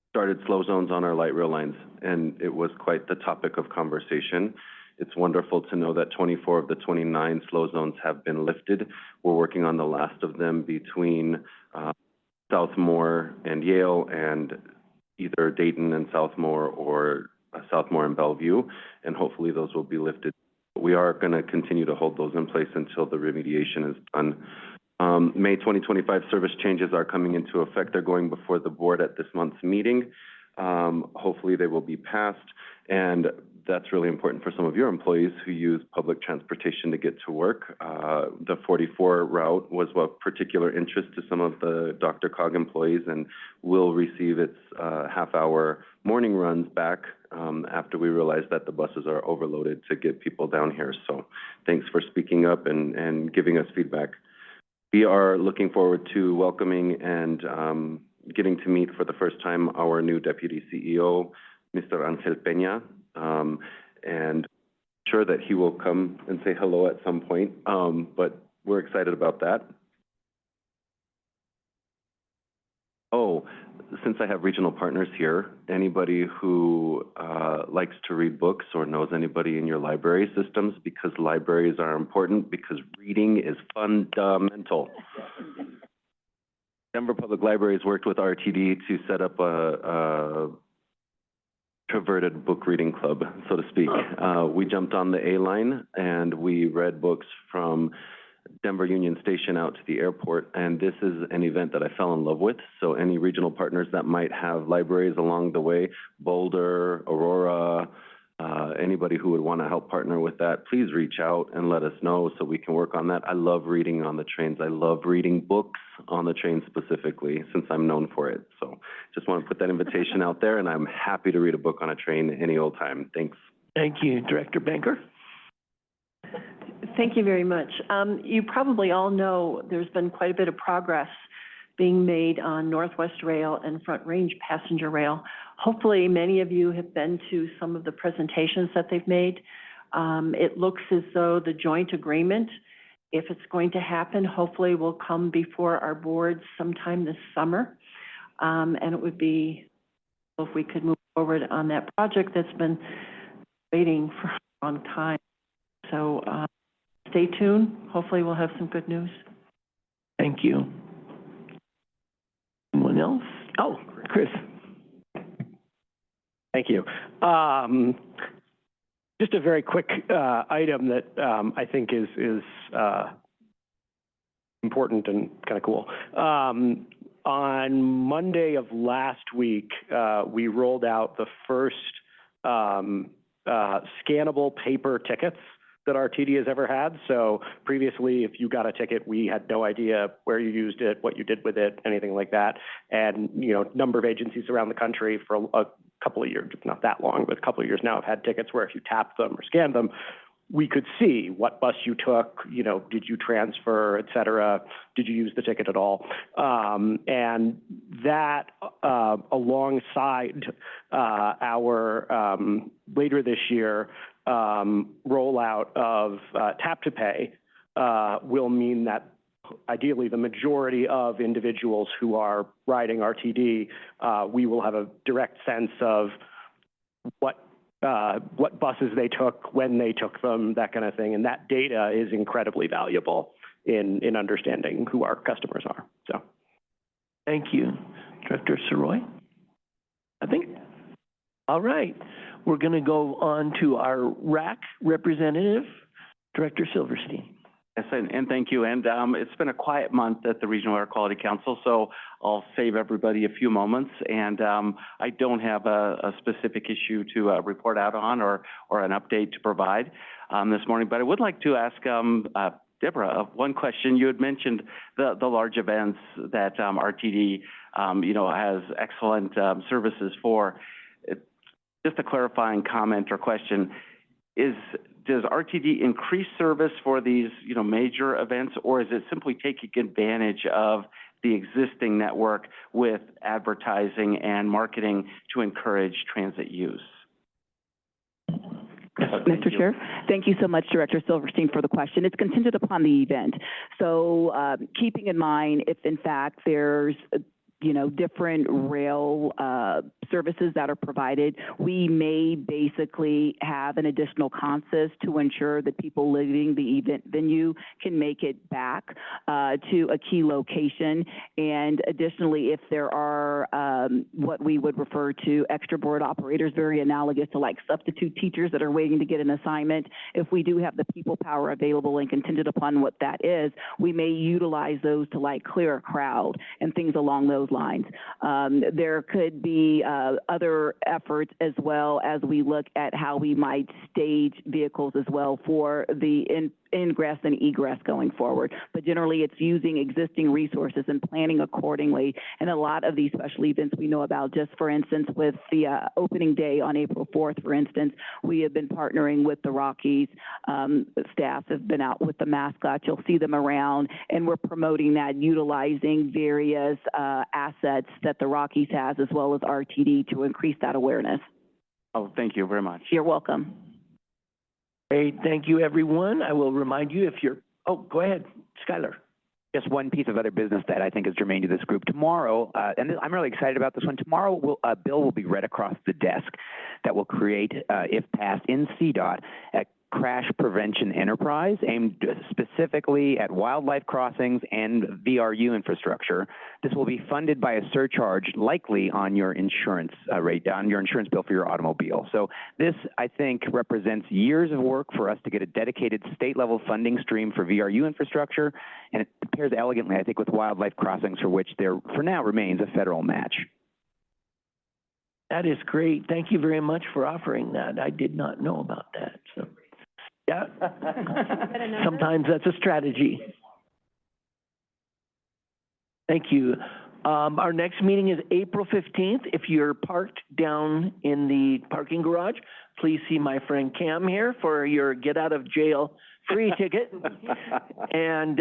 started slow zones on our light rail lines, and it was quite the topic of conversation. It's wonderful to know that 24 of the 29 slow zones have been lifted. We're working on the last of them between Southmore and Yale, and either Dayton and Southmore, or Southmore and Bellevue, and hopefully those will be lifted. We are going to continue to hold those in place until the remediation is done. May 2025 service changes are coming into effect. They're going before the board at this month's meeting. Hopefully they will be passed, and that's really important for some of your employees who use public transportation to get to work. The 44 route was of particular interest to some of the DRCOG employees, and will receive its half-hour morning runs back after we realized that the buses are overloaded to get people down here. So thanks for speaking up and giving us feedback. We are looking forward to welcoming and getting to meet for the first time our new Deputy CEO, Mr. Angel Peña, and sure that he will come and say hello at some point, but we're excited about that. Oh, since I have regional partners here, anybody who likes to read books or knows anybody in your library systems, because libraries are important, because reading is fundamental. Denver Public Libraries worked with RTD to set up a introverted book reading club, so to speak. We jumped on the A line and we read books from Denver Union Station out to the airport, and this is an event that I fell in love with. So any regional partners that might have libraries along the way, Boulder, Aurora, anybody who would want to help partner with that, please reach out and let us know so we can work on that. I love reading on the trains. I love reading books on the train specifically, since I'm known for it. So just want to put that invitation out there, and I'm happy to read a book on a train any old time. Thanks. Thank you. Director Banker? Thank you very much. You probably all know there's been quite a bit of progress being made on Northwest Rail and Front Range Passenger Rail. Hopefully, many of you have been to some of the presentations that they've made. It looks as though the joint agreement, if it's going to happen, hopefully will come before our board sometime this summer. And it would be, if we could move forward on that project that's been waiting for a long time. So stay tuned. Hopefully we'll have some good news. Thank you. Anyone else? Oh, Chris. Thank you. Just a very quick item that I think is important and kind of cool. On Monday of last week, we rolled out the first scannable paper tickets that RTD has ever had. So previously, if you got a ticket, we had no idea where you used it, what you did with it, anything like that. And, you know, a number of agencies around the country for a couple of years, not that long, but a couple of years now have had tickets where if you tapped them or scanned them, we could see what bus you took, you know, did you transfer, et cetera, did you use the ticket at all? And that, alongside our later this year rollout of tap to pay, will mean that ideally the majority of individuals who are riding RTD, we will have a direct sense of what buses they took, when they took them, that kind of thing. And that data is incredibly valuable in understanding who our customers are. So, thank you. Director Soroy? I think. All right. We're going to go on to our RAC representative, Director Silverstein. Yes, and thank you. And it's been a quiet month at the Regional Air Quality Council, so I'll save everybody a few moments. And I don't have a specific issue to report out on or an update to provide this morning, but I would like to ask Deborah, one question. You had mentioned the large events that RTD, has excellent services for. Just a clarifying comment or question, does RTD increase service for these, major events, or is it simply taking advantage of the existing network with advertising and marketing to encourage transit use? Mr. Chair, thank you so much, Director Silverstein, for the question. It's contingent upon the event. So keeping in mind if in fact there's different rail services that are provided, we may basically have an additional consist to ensure that people leaving the event venue can make it back to a key location. And additionally, if there are what we would refer to extra board operators, very analogous to like substitute teachers that are waiting to get an assignment, if we do have the people power available and contingent upon what that is, we may utilize those to like clear a crowd and things along those lines. There could be other efforts as well as we look at how we might stage vehicles as well for the ingress and egress going forward. But generally, it's using existing resources and planning accordingly. And a lot of these special events we know about, just for instance, with the opening day on April 4th, for instance, we have been partnering with the Rockies. Staff have been out with the mascots. You'll see them around, and we're promoting that, utilizing various assets that the Rockies has as well as RTD to increase that awareness. Oh, thank you very much. You're welcome. Great, thank you, everyone. I will remind you go ahead, Skylar. Just one piece of other business that I think is germane to this group. Tomorrow, I'm really excited about this one. Tomorrow, a bill will be read across the desk that will create, if passed in CDOT, a crash prevention enterprise aimed specifically at wildlife crossings and VRU infrastructure. This will be funded by a surcharge likely on your insurance rate, on your insurance bill for your automobile. So this, I think, represents years of work for us to get a dedicated state-level funding stream for VRU infrastructure, and it pairs elegantly, I think, with wildlife crossings for which there, for now, remains a federal match. That is great. Thank you very much for offering that. I did not know about that, so. Yeah, sometimes that's a strategy. Thank you. Our next meeting is April 15th. If you're parked down in the parking garage, please see my friend Cam here for your get out of jail free ticket. And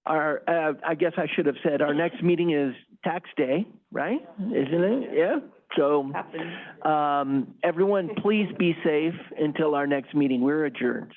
I guess I should have said our next meeting is tax day, right? Isn't it? Yeah. So, everyone, please be safe until our next meeting. We're adjourned.